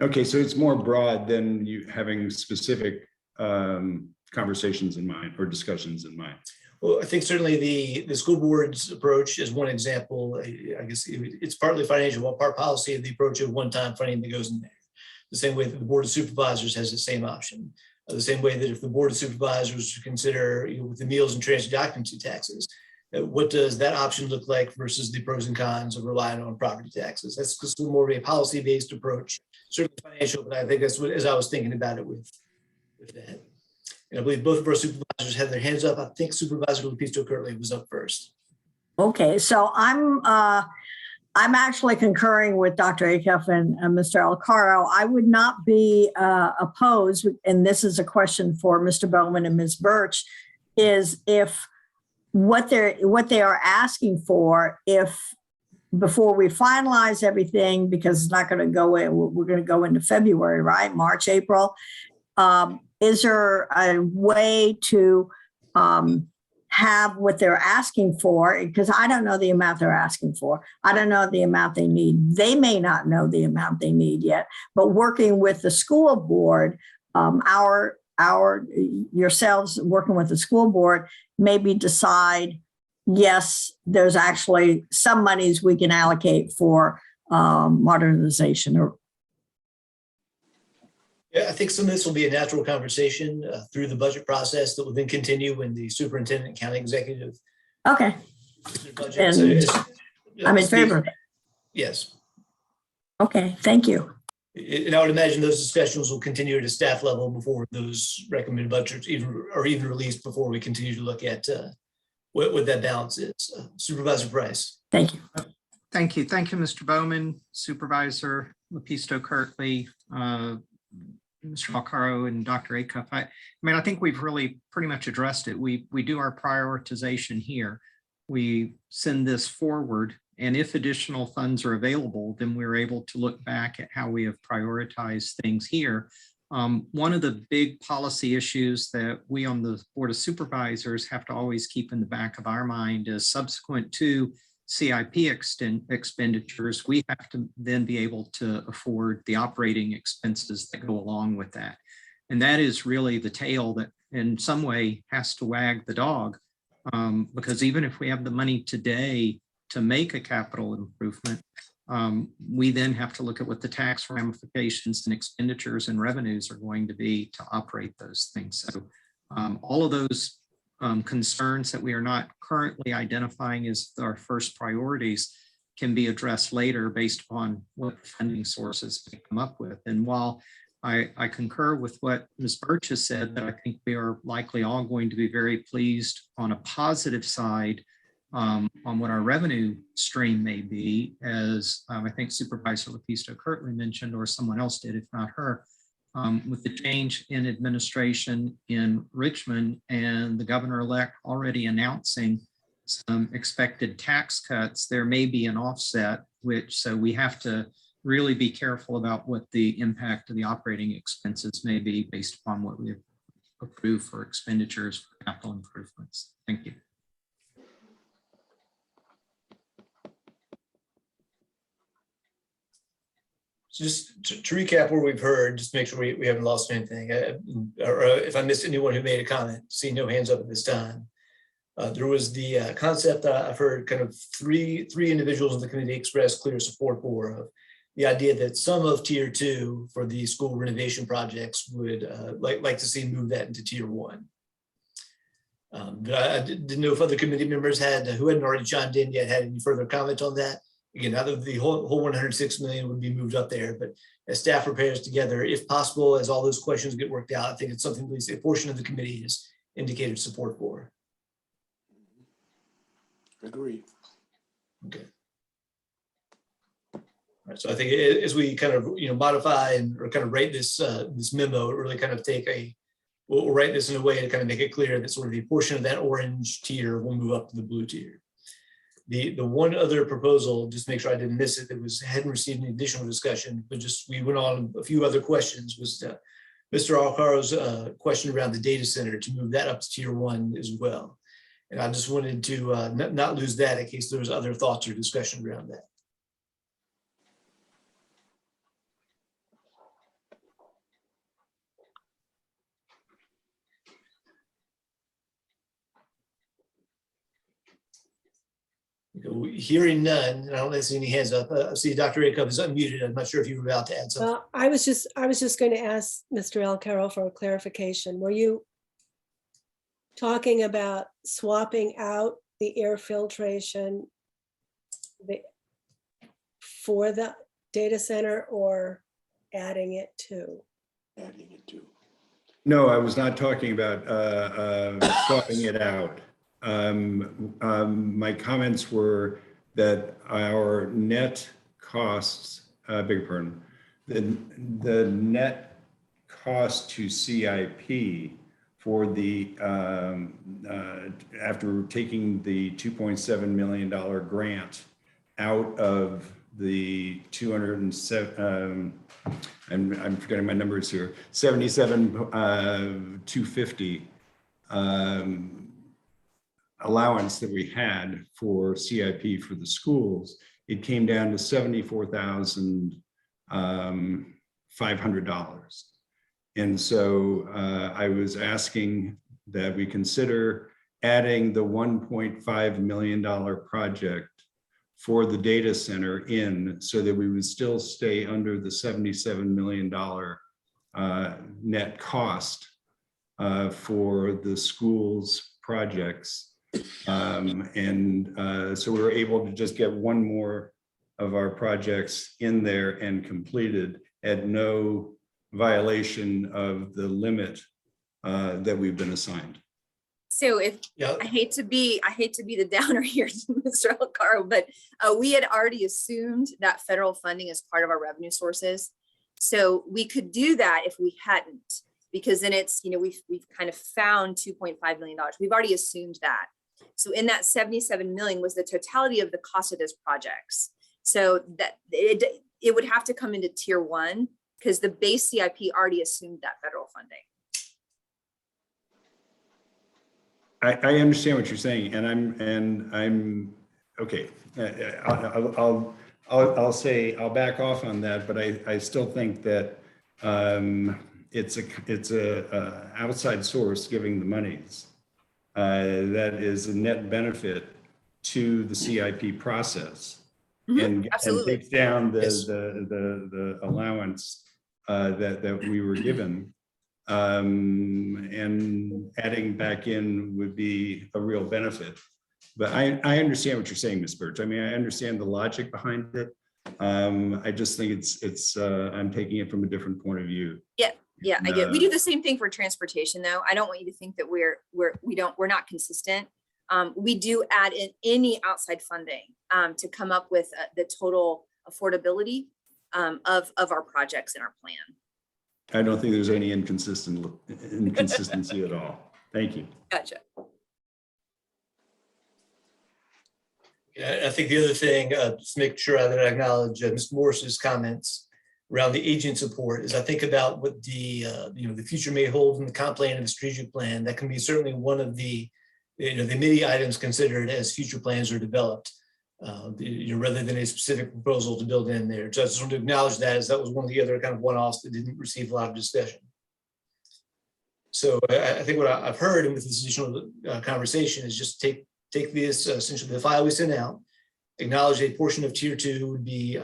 Speaker 5: Okay, so it's more broad than you having specific conversations in mind or discussions in mind.
Speaker 1: Well, I think certainly the school board's approach is one example. I guess it's partly financial, but part policy of the approach of one-time funding that goes in there. The same way that the Board of Supervisors has the same option. The same way that if the Board of Supervisors consider with the meals and transit occupancy taxes, what does that option look like versus the pros and cons of relying on property taxes? That's just more of a policy-based approach, certainly financial, but I think that's what, as I was thinking about it with that. And I believe both of our supervisors had their hands up. I think Supervisor Lepisto-Kirtley was up first.
Speaker 3: Okay, so I'm actually concurring with Dr. Acuff and Mr. Alcaro. I would not be opposed, and this is a question for Mr. Bowman and Ms. Birch, is if what they are asking for, if before we finalize everything, because it's not going to go in, we're going to go into February, right? March, April. Is there a way to have what they're asking for? Because I don't know the amount they're asking for. I don't know the amount they need. They may not know the amount they need yet, but working with the school board, yourselves working with the school board, maybe decide, yes, there's actually some monies we can allocate for modernization. Or
Speaker 1: Yeah, I think some of this will be a natural conversation through the budget process that will then continue when the superintendent and county executive.
Speaker 3: Okay.
Speaker 1: Budget.
Speaker 3: And I'm in favor of it.
Speaker 1: Yes.
Speaker 3: Okay, thank you.
Speaker 1: And I would imagine those discussions will continue at a staff level before those recommended budgets even released, before we continue to look at what that balance is. Supervisor Price.
Speaker 3: Thank you.
Speaker 2: Thank you. Thank you, Mr. Bowman, Supervisor Lepisto-Kirtley, Mr. Alcaro, and Dr. Acuff. I think we've really pretty much addressed it. We do our prioritization here. We send this forward, and if additional funds are available, then we're able to look back at how we have prioritized things here. One of the big policy issues that we on the Board of Supervisors have to always keep in the back of our mind is subsequent to CIP expenditures, we have to then be able to afford the operating expenses that go along with that. And that is really the tail that in some way has to wag the dog, because even if we have the money today to make a capital improvement, we then have to look at what the tax ramifications and expenditures and revenues are going to be to operate those things. So all of those concerns that we are not currently identifying as our first priorities can be addressed later based upon what funding sources we come up with. And while I concur with what Ms. Birch has said, that I think we are likely all going to be very pleased on a positive side on what our revenue stream may be, as I think Supervisor Lepisto-Kirtley mentioned, or someone else did, if not her, with the change in administration in Richmond and the governor-elect already announcing some expected tax cuts, there may be an offset, so we have to really be careful about what the impact of the operating expenses may be based upon what we have approved for expenditures for capital improvements. Thank you.
Speaker 1: So just to recap what we've heard, just to make sure we haven't lost anything, or if I missed anyone who made a comment, see no hands up at this time. There was the concept that I've heard kind of three individuals in the committee express clear support for, of the idea that some of tier 2 for the school renovation projects would like to see move that into tier 1. But I didn't know if other committee members who hadn't already chimed in yet had any further comment on that. Again, not that the whole 106 million would be moved up there, but as staff prepares together, if possible, as all those questions get worked out, I think it's something at least a portion of the committee has indicated support for.
Speaker 7: Agreed.
Speaker 1: Okay. All right, so I think as we kind of modify or kind of write this this memo, really kind of we'll write this in a way to kind of make it clear that sort of a portion of that orange tier will move up to the blue tier. The one other proposal, just to make sure I didn't miss it, that hadn't received any additional discussion, but just we went on a few other questions, was Mr. Alcaro's question around the data center to move that up to tier 1 as well. And I just wanted to not lose that in case there was other thoughts or discussion around that. Hearing none, and I don't see any hands up. I see Dr. Acuff is unmuted. I'm not sure if you were about to add something.
Speaker 4: I was just going to ask Mr. Alcaro for a clarification. Were you talking about swapping out the air filtration for the data center or adding it to?
Speaker 7: Adding it to.
Speaker 5: No, I was not talking about swapping it out. My comments were that our net costs, beg your pardon, the net cost to CIP for the, after taking the $2.7 million grant out of the 207, I'm forgetting my numbers here, 77,250 allowance that we had for CIP for the schools, it came down to $74,500. And so I was asking that we consider adding the $1.5 million project for the data center in so that we would still stay under the $77 million net cost for the schools projects. So we were able to just get one more of our projects in there and completed at no violation of the limit that we've been assigned.
Speaker 8: So I hate to be the downer here, Mr. Alcaro, but we had already assumed that federal funding is part of our revenue sources. So we could do that if we hadn't, because then it's, we've kind of found $2.5 million. We've already assumed that. So in that 77 million was the totality of the cost of those projects. So that it would have to come into tier 1 because the base CIP already assumed that federal funding.
Speaker 5: I understand what you're saying, and I'm okay. I'll back off on that, but I still think that it's a outside source giving the monies. That is a net benefit to the CIP process, and takes down the allowance that we were given. And adding back in would be a real benefit. But I understand what you're saying, Ms. Birch. I mean, I understand the logic behind it. I just think it's I'm taking it from a different point of view.
Speaker 8: Yeah, I get it. We do the same thing for transportation, though. I don't want you to think that we're not consistent. We do add in any outside funding to come up with the total affordability of our projects in our plan.
Speaker 5: I don't think there's any inconsistency at all. Thank you.
Speaker 8: Gotcha.
Speaker 1: I think the other thing, just make sure that I acknowledge Mr. Morris's comments around the agent support is I think about what the the future may hold in the comp plan and the strategic plan. That can be certainly one of the the many items considered as future plans are developed. Rather than a specific proposal to build in there. So I just want to acknowledge that as that was one of the other kind of one-offs that didn't receive a lot of discussion. So I think what I've heard and with this additional conversation is just take this essentially the file we sent out, acknowledge a portion of tier 2 would be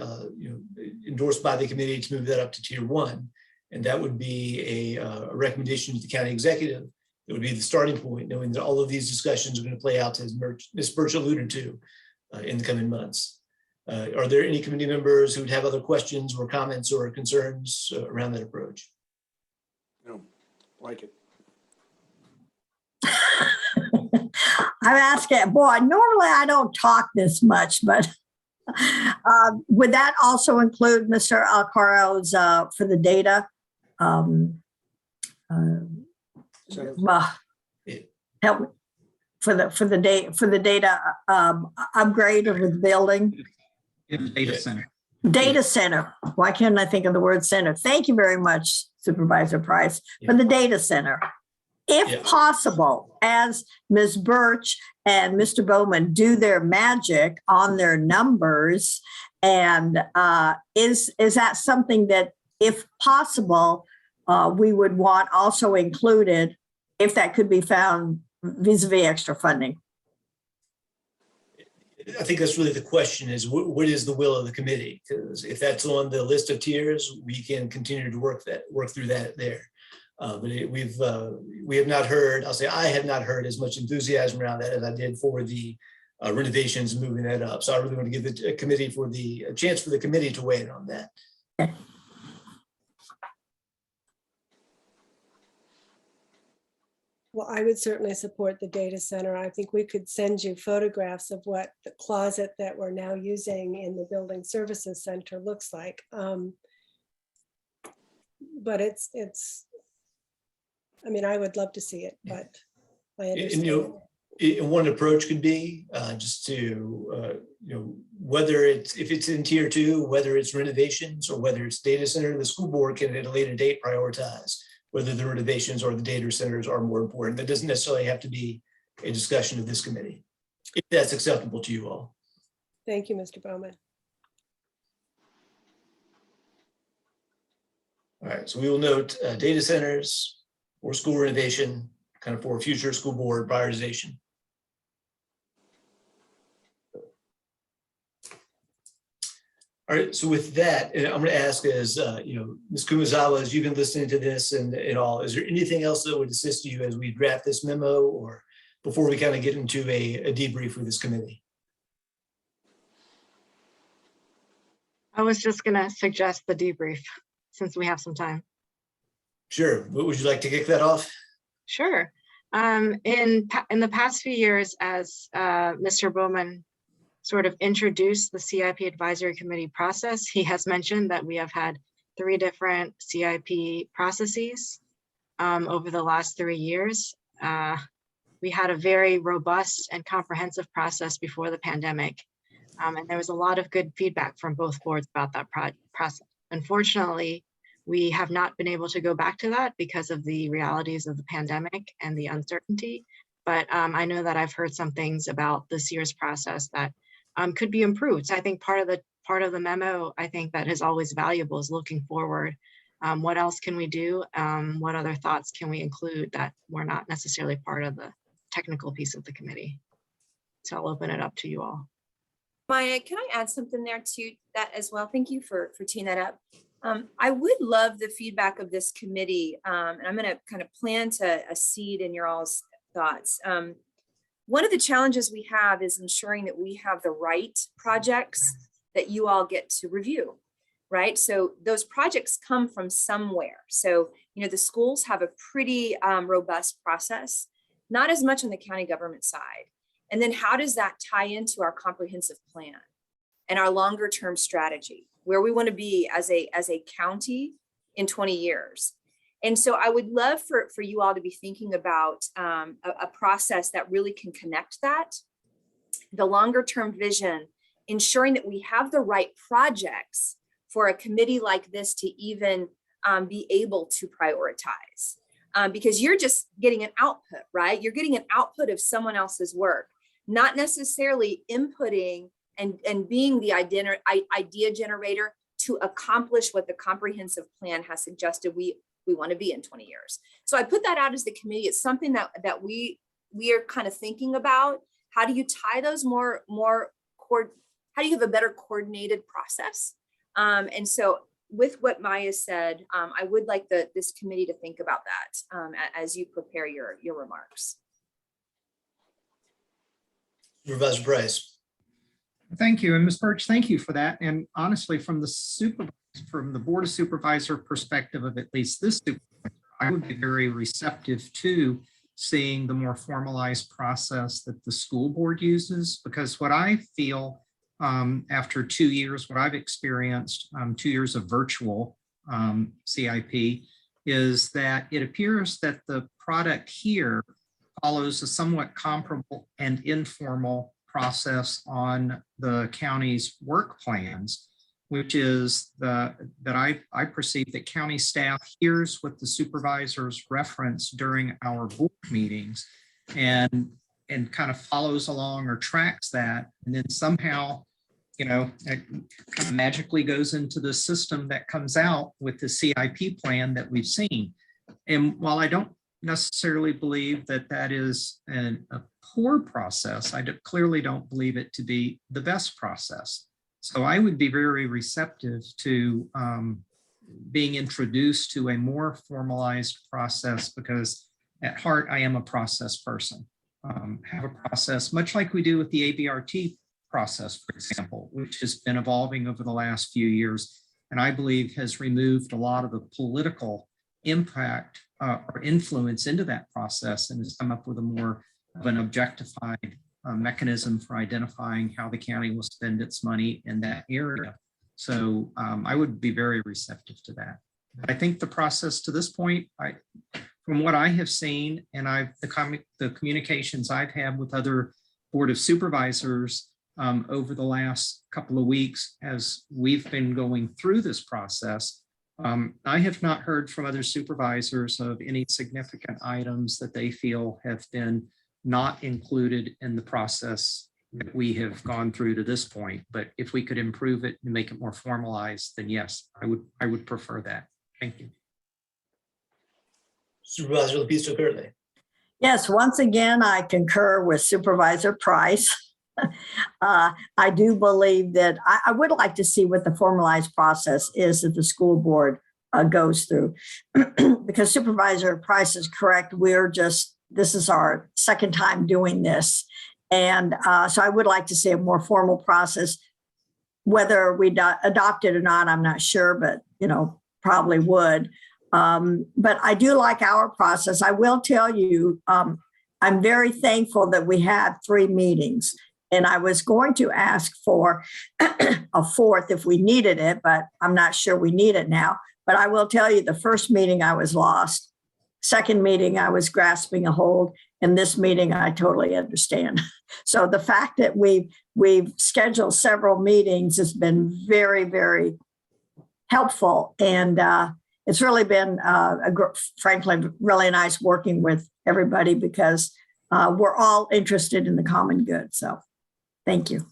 Speaker 1: endorsed by the committee to move that up to tier 1, and that would be a recommendation to the county executive. It would be the starting point, knowing that all of these discussions are going to play out as Ms. Birch alluded to. In the coming months. Are there any committee members who would have other questions or comments or concerns around that approach?
Speaker 7: No, like it.
Speaker 3: I'm asking, boy, normally I don't talk this much, but would that also include Mr. Alcaro's for the data? Well, help me for the data upgrade of the building.
Speaker 2: Data center.
Speaker 3: Data center. Why can't I think of the word center? Thank you very much, Supervisor Price, for the data center. If possible, as Ms. Birch and Mr. Bowman do their magic on their numbers, and is that something that, if possible, we would want also included, if that could be found vis-a-vis extra funding?
Speaker 1: I think that's really the question, is what is the will of the committee? Because if that's on the list of tiers, we can continue to work through that there. But we have not heard, I'll say I have not heard as much enthusiasm around that as I did for the renovations, moving that up. So I really want to give the committee a chance for the committee to weigh in on that.
Speaker 4: Well, I would certainly support the data center. I think we could send you photographs of what the closet that we're now using in the Building Services Center looks like. But it's, I mean, I would love to see it, but I understand.
Speaker 1: And one approach could be just to, whether if it's in tier 2, whether it's renovations or whether it's data center, the school board can at a later date prioritize whether the renovations or the data centers are more important. That doesn't necessarily have to be a discussion of this committee, if that's acceptable to you all.
Speaker 4: Thank you, Mr. Bowman.
Speaker 1: All right, so we will note data centers or school renovation, kind of for future school board prioritization. All right, so with that, I'm going to ask as, Ms. Kumazawa, as you've been listening to this and all, is there anything else that would assist you as we draft this memo or before we kind of get into a debrief with this committee?
Speaker 11: I was just going to suggest the debrief since we have some time.
Speaker 1: Sure. What would you like to kick that off?
Speaker 11: Sure. In the past few years, as Mr. Bowman sort of introduced the CIP advisory committee process, he has mentioned that we have had 3 different CIP processes over the last 3 years. We had a very robust and comprehensive process before the pandemic. And there was a lot of good feedback from both boards about that process. Unfortunately, we have not been able to go back to that because of the realities of the pandemic and the uncertainty. But I know that I've heard some things about this year's process that could be improved. So I think part of the memo, I think that is always valuable is looking forward. What else can we do? What other thoughts can we include that were not necessarily part of the technical piece of the committee? So I'll open it up to you all.
Speaker 8: Maya, can I add something there to that as well? Thank you for teeing that up. I would love the feedback of this committee, and I'm going to kind of plant a seed in your all's thoughts. One of the challenges we have is ensuring that we have the right projects that you all get to review, right? So those projects come from somewhere. So, the schools have a pretty robust process, not as much on the county government side. And then how does that tie into our comprehensive plan and our longer term strategy, where we want to be as a county in 20 years? And so I would love for you all to be thinking about a process that really can connect that, the longer term vision, ensuring that we have the right projects for a committee like this to even be able to prioritize. Because you're just getting an output, right? You're getting an output of someone else's work, not necessarily inputting and being the idea generator to accomplish what the comprehensive plan has suggested we want to be in 20 years. So I put that out as the committee. It's something that we are kind of thinking about. How do you tie those how do you have a better coordinated process? And so with what Maya said, I would like this committee to think about that as you prepare your remarks.
Speaker 1: Supervisor Price.
Speaker 2: Thank you. And Ms. Birch, thank you for that. And honestly, from the Board of Supervisor perspective of at least this supervisor, I would be very receptive to seeing the more formalized process that the school board uses, because what I feel after 2 years, what I've experienced, 2 years of virtual CIP, is that it appears that the product here follows a somewhat comparable and informal process on the county's work plans, which is that I perceive that county staff hears what the supervisors reference during our board meetings and kind of follows along or tracks that, and then somehow, it kind of magically goes into the system that comes out with the CIP plan that we've seen. And while I don't necessarily believe that that is a poor process, I clearly don't believe it to be the best process. So I would be very receptive to being introduced to a more formalized process, because at heart, I am a process person. Have a process, much like we do with the ABRT process, for example, which has been evolving over the last few years, and I believe has removed a lot of the political impact or influence into that process, and has come up with a more of an objectified mechanism for identifying how the county will spend its money in that area. So I would be very receptive to that. I think the process to this point, from what I have seen, and the communications I've had with other Board of Supervisors over the last couple of weeks as we've been going through this process, I have not heard from other supervisors of any significant items that they feel have been not included in the process that we have gone through to this point. But if we could improve it and make it more formalized, then yes, I would prefer that. Thank you.
Speaker 1: Supervisor Lupisto Curley.
Speaker 3: Yes, once again, I concur with Supervisor Price. I do believe that I would like to see what the formalized process is that the school board goes through. Because Supervisor Price is correct. This is our second time doing this. And so I would like to see a more formal process. Whether we adopt it or not, I'm not sure, but probably would. But I do like our process. I will tell you, I'm very thankful that we had 3 meetings. And I was going to ask for a fourth if we needed it, but I'm not sure we need it now. But I will tell you, the first meeting I was lost. Second meeting, I was grasping a hold. And this meeting, I totally understand. So the fact that we've scheduled several meetings has been very, very helpful. And it's really been, frankly, really nice working with everybody, because we're all interested in the common good. So thank you.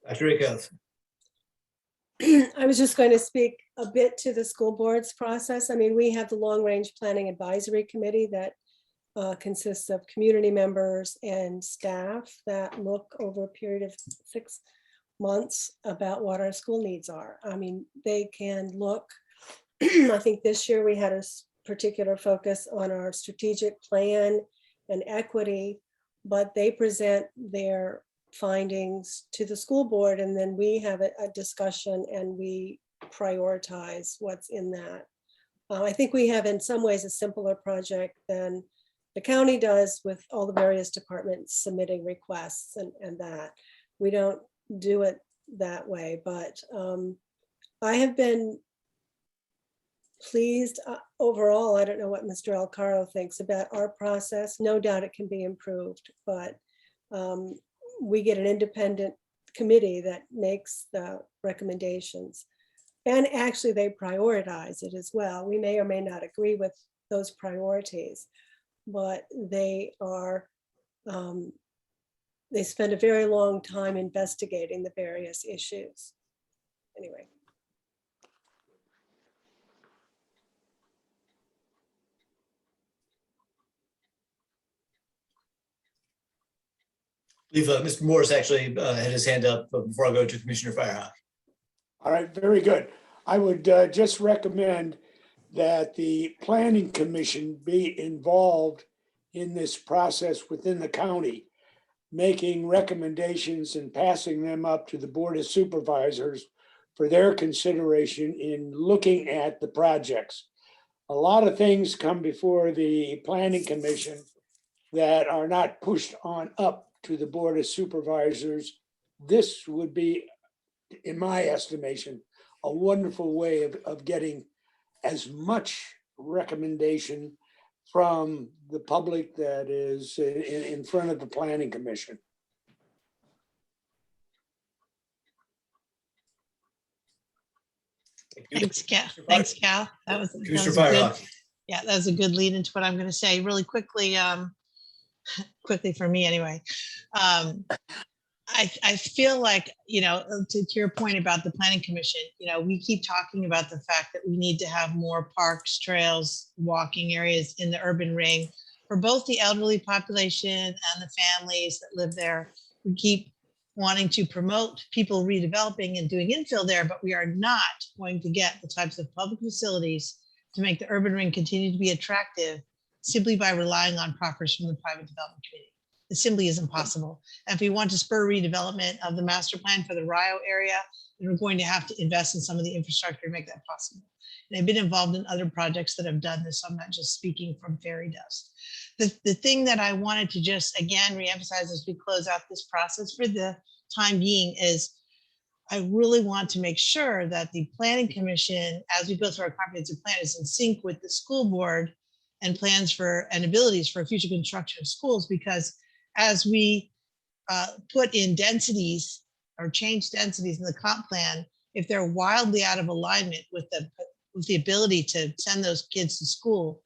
Speaker 1: Dr. Acuff.
Speaker 4: I was just going to speak a bit to the school board's process. I mean, we have the Long Range Planning Advisory Committee that consists of community members and staff that look over a period of 6 months about what our school needs are. I mean, they can look, I think this year we had a particular focus on our strategic plan and equity, but they present their findings to the school board, and then we have a discussion and we prioritize what's in that. I think we have in some ways a simpler project than the county does, with all the various departments submitting requests and that. We don't do it that way, but I have been pleased overall. I don't know what Mr. Alcaro thinks about our process. No doubt it can be improved, but we get an independent committee that makes the recommendations, and actually they prioritize it as well. We may or may not agree with those priorities, but they are they spend a very long time investigating the various issues. Anyway.
Speaker 1: I believe Mr. Morris actually had his hand up before I go to Commissioner Firehawk.
Speaker 7: All right, very good. I would just recommend that the Planning Commission be involved in this process within the county. making recommendations and passing them up to the Board of Supervisors for their consideration in looking at the projects. A lot of things come before the Planning Commission that are not pushed on up to the Board of Supervisors. This would be, in my estimation, a wonderful way of getting as much recommendation from the public that is in front of the Planning Commission.
Speaker 6: Thanks, Cal. Thanks, Cal. That was
Speaker 1: Commissioner
Speaker 6: good.
Speaker 1: Firehawk.
Speaker 6: Yeah, that was a good lead into what I'm going to say really quickly. Quickly for me anyway. I feel like, to your point about the Planning Commission, we keep talking about the fact that we need to have more parks, trails, walking areas in the urban ring for both the elderly population and the families that live there. We keep wanting to promote people redeveloping and doing infill there, but we are not going to get the types of public facilities to make the urban ring continue to be attractive simply by relying on proffers from the private development community. It simply isn't possible. And if we want to spur redevelopment of the master plan for the Rio area, then we're going to have to invest in some of the infrastructure to make that possible. And I've been involved in other projects that have done this, so I'm not just speaking from fairy dust. The thing that I wanted to just, again, reemphasize as we close out this process for the time being is I really want to make sure that the Planning Commission, as we go through our comprehensive plan, is in sync with the school board and plans for and abilities for future construction of schools, because as we put in densities or change densities in the comp plan, if they're wildly out of alignment with the ability to send those kids to school,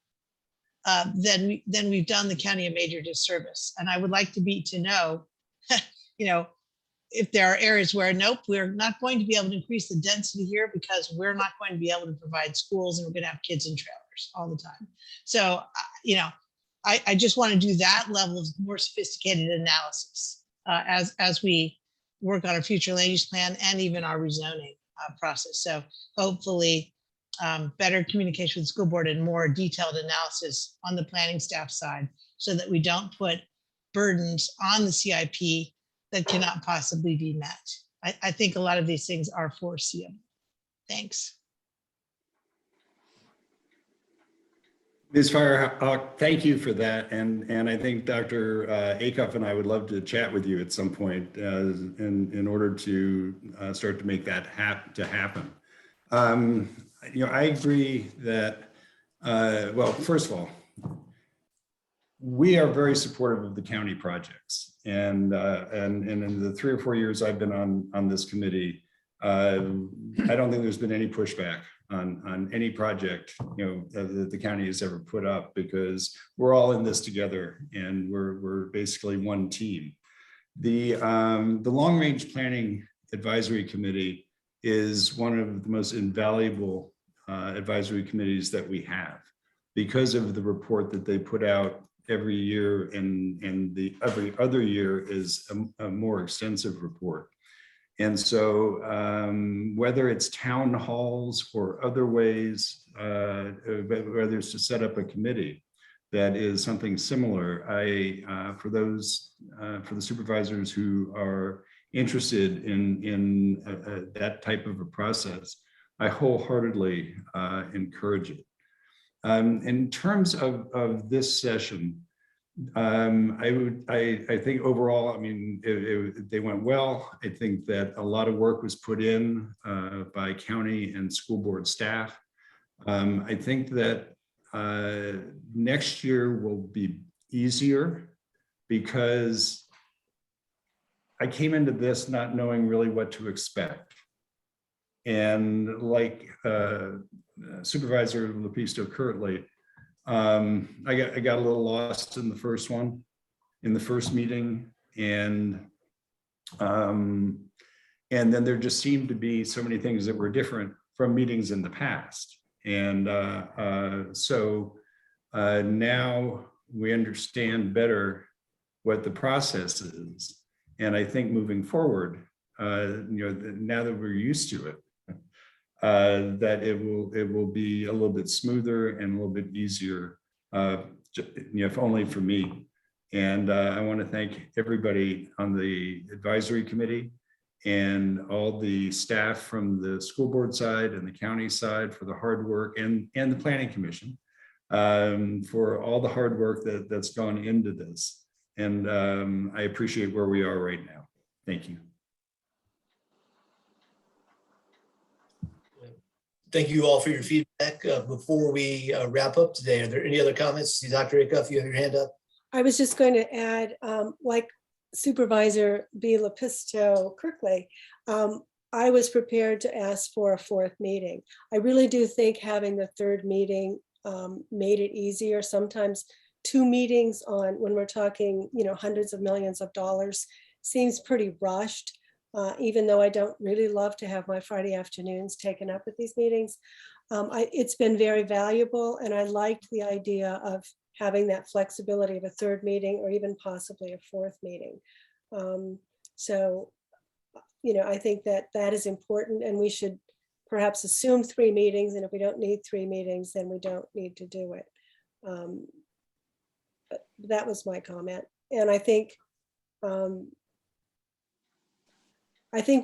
Speaker 6: then we've done the county a major disservice. And I would like to know, if there are areas where, nope, we're not going to be able to increase the density here because we're not going to be able to provide schools and we're going to have kids in trailers all the time. So, I just want to do that level of more sophisticated analysis as we work on our future land use plan and even our rezoning process. So hopefully better communication with the school board and more detailed analysis on the planning staff side so that we don't put burdens on the CIP that cannot possibly be met. I think a lot of these things are foreseeable. Thanks.
Speaker 5: Ms. Firehawk, thank you for that. And I think Dr. Acuff and I would love to chat with you at some point in order to start to make that happen. I agree that, well, first of all, we are very supportive of the county projects. And in the 3 or 4 years I've been on this committee, I don't think there's been any pushback on any project that the county has ever put up, because we're all in this together and we're basically one team. The Long Range Planning Advisory Committee is one of the most invaluable advisory committees that we have, because of the report that they put out every year, and the every other year is a more extensive report. And so whether it's town halls or other ways, whether it's to set up a committee that is something similar, for the supervisors who are interested in that type of a process, I wholeheartedly encourage it. In terms of this session, I think overall, I mean, they went well. I think that a lot of work was put in by county and school board staff. I think that next year will be easier, because I came into this not knowing really what to expect. And like Supervisor Lepisto currently, I got a little lost in the first meeting, and then there just seemed to be so many things that were different from meetings in the past. And so now we understand better what the process is. And I think moving forward, now that we're used to it, that it will be a little bit smoother and a little bit easier, if only for me. And I want to thank everybody on the advisory committee and all the staff from the school board side and the county side for the hard work, and the planning commission for all the hard work that's gone into this. And I appreciate where we are right now. Thank you.
Speaker 1: Thank you all for your feedback. Before we wrap up today, are there any other comments? See, Dr. Acuff, you have your hand up.
Speaker 4: I was just going to add, like Supervisor B. Lepisto Kirkley, I was prepared to ask for a fourth meeting. I really do think having the third meeting made it easier. Sometimes 2 meetings on, when we're talking, hundreds of millions of dollars, seems pretty rushed. Even though I don't really love to have my Friday afternoons taken up with these meetings, it's been very valuable, and I liked the idea of having that flexibility of a third meeting or even possibly a fourth meeting. So, I think that is important, and we should perhaps assume 3 meetings, and if we don't need 3 meetings, then we don't need to do it. But that was my comment. And I think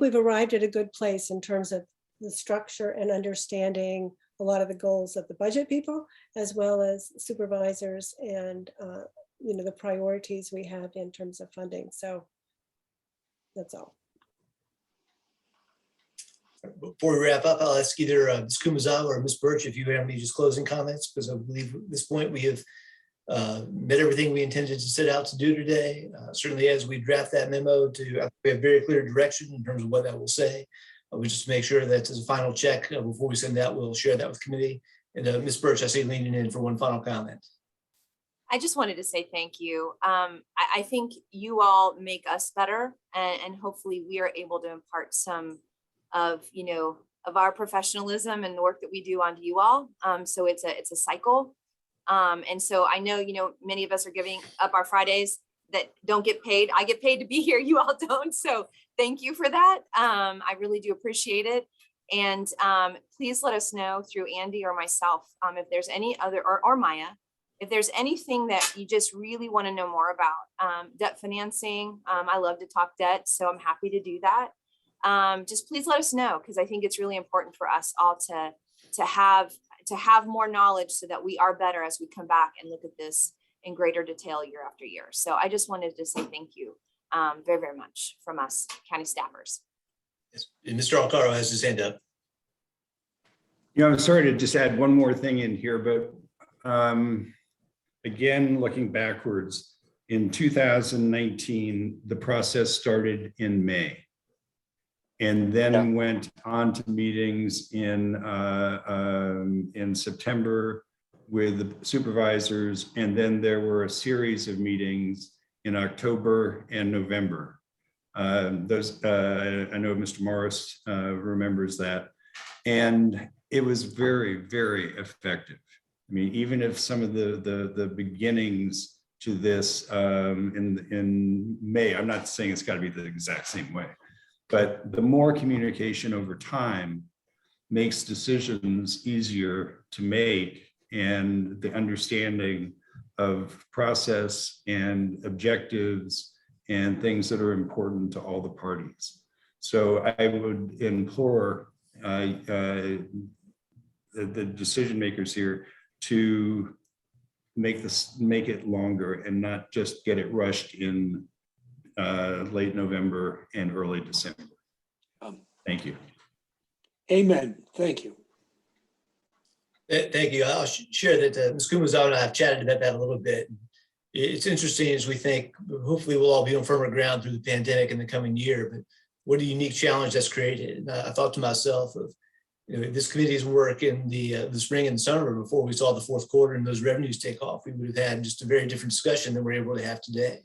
Speaker 4: we've arrived at a good place in terms of the structure and understanding a lot of the goals of the budget people, as well as supervisors and, the priorities we have in terms of funding. So that's all.
Speaker 1: Before we wrap up, I'll ask either Ms. Kumazawa or Ms. Birch if you have any just closing comments, because I believe at this point we have met everything we intended to set out to do today. Certainly as we draft that memo, we have very clear direction in terms of what that will say. We just make sure that as a final check before we send that, we'll share that with committee. And Ms. Birch, I see leaning in for one final comment.
Speaker 8: I just wanted to say thank you. I think you all make us better, and hopefully we are able to impart some of our professionalism and the work that we do onto you all. So it's a cycle. And so I know, many of us are giving up our Fridays that don't get paid. I get paid to be here. You all don't. So thank you for that. I really do appreciate it. And please let us know through Andy or myself if there's any other, or Maya, if there's anything that you just really want to know more about. Debt financing. I love to talk debt, so I'm happy to do that. Just please let us know, because I think it's really important for us all to have more knowledge so that we are better as we come back and look at this in greater detail year after year. So I just wanted to say thank you very, very much from us county staffers.
Speaker 1: Yes. And Mr. Alcaro has his hand up.
Speaker 5: I'm sorry to just add one more thing in here, but again, looking backwards, in 2019, the process started in May, and then went on to meetings in September with the supervisors, and then there were a series of meetings in October and November. I know Mr. Morris remembers that, and it was very, very effective. I mean, even if some of the beginnings to this in May, I'm not saying it's got to be the exact same way, but the more communication over time makes decisions easier to make, and the understanding of process and objectives and things that are important to all the parties. So I would implore the decision makers here to make it longer and not just get it rushed in late November and early December. Thank you.
Speaker 7: Amen. Thank you.
Speaker 1: Thank you. I'll share that Ms. Kumazawa and I have chatted about that a little bit. It's interesting as we think, hopefully we'll all be on firmer ground through the pandemic in the coming year, but what a unique challenge that's created. And I thought to myself of, this committee's work in the spring and summer before we saw the fourth quarter and those revenues take off, we would have had just a very different discussion than we're able to have today.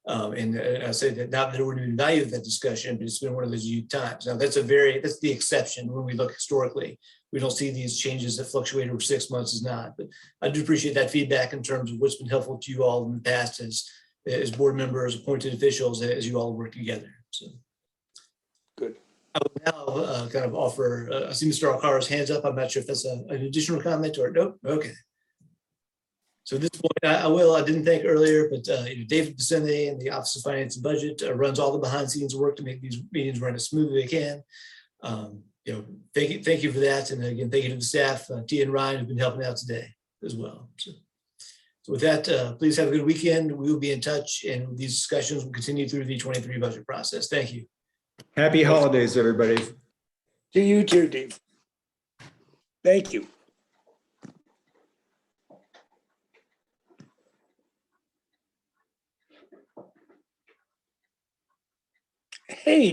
Speaker 1: And I say that not that there wouldn't be value of that discussion, but it's been one of those unique times. Now that's the exception. When we look historically, we don't see these changes that fluctuate over 6 months is not, but I do appreciate that feedback in terms of what's been helpful to you all in the past as board members, appointed officials, as you all work together. So
Speaker 7: Good.
Speaker 1: I would now kind of offer, I see Mr. Alcaro's hands up. I'm not sure if that's an additional comment or nope. Okay. So at this point, I didn't thank earlier, but David Vicente and the Office of Finance and Budget runs all the behind the scenes work to make these meetings run as smoothly as they can. Thank you for that. And again, thank you to the staff, Tia and Ryan, who've been helping out today as well. So with that, please have a good weekend. We will be in touch, and these discussions will continue through the 23 budget process. Thank you.
Speaker 5: Happy holidays, everybody.
Speaker 7: To you too, Dave. Thank you. Hey,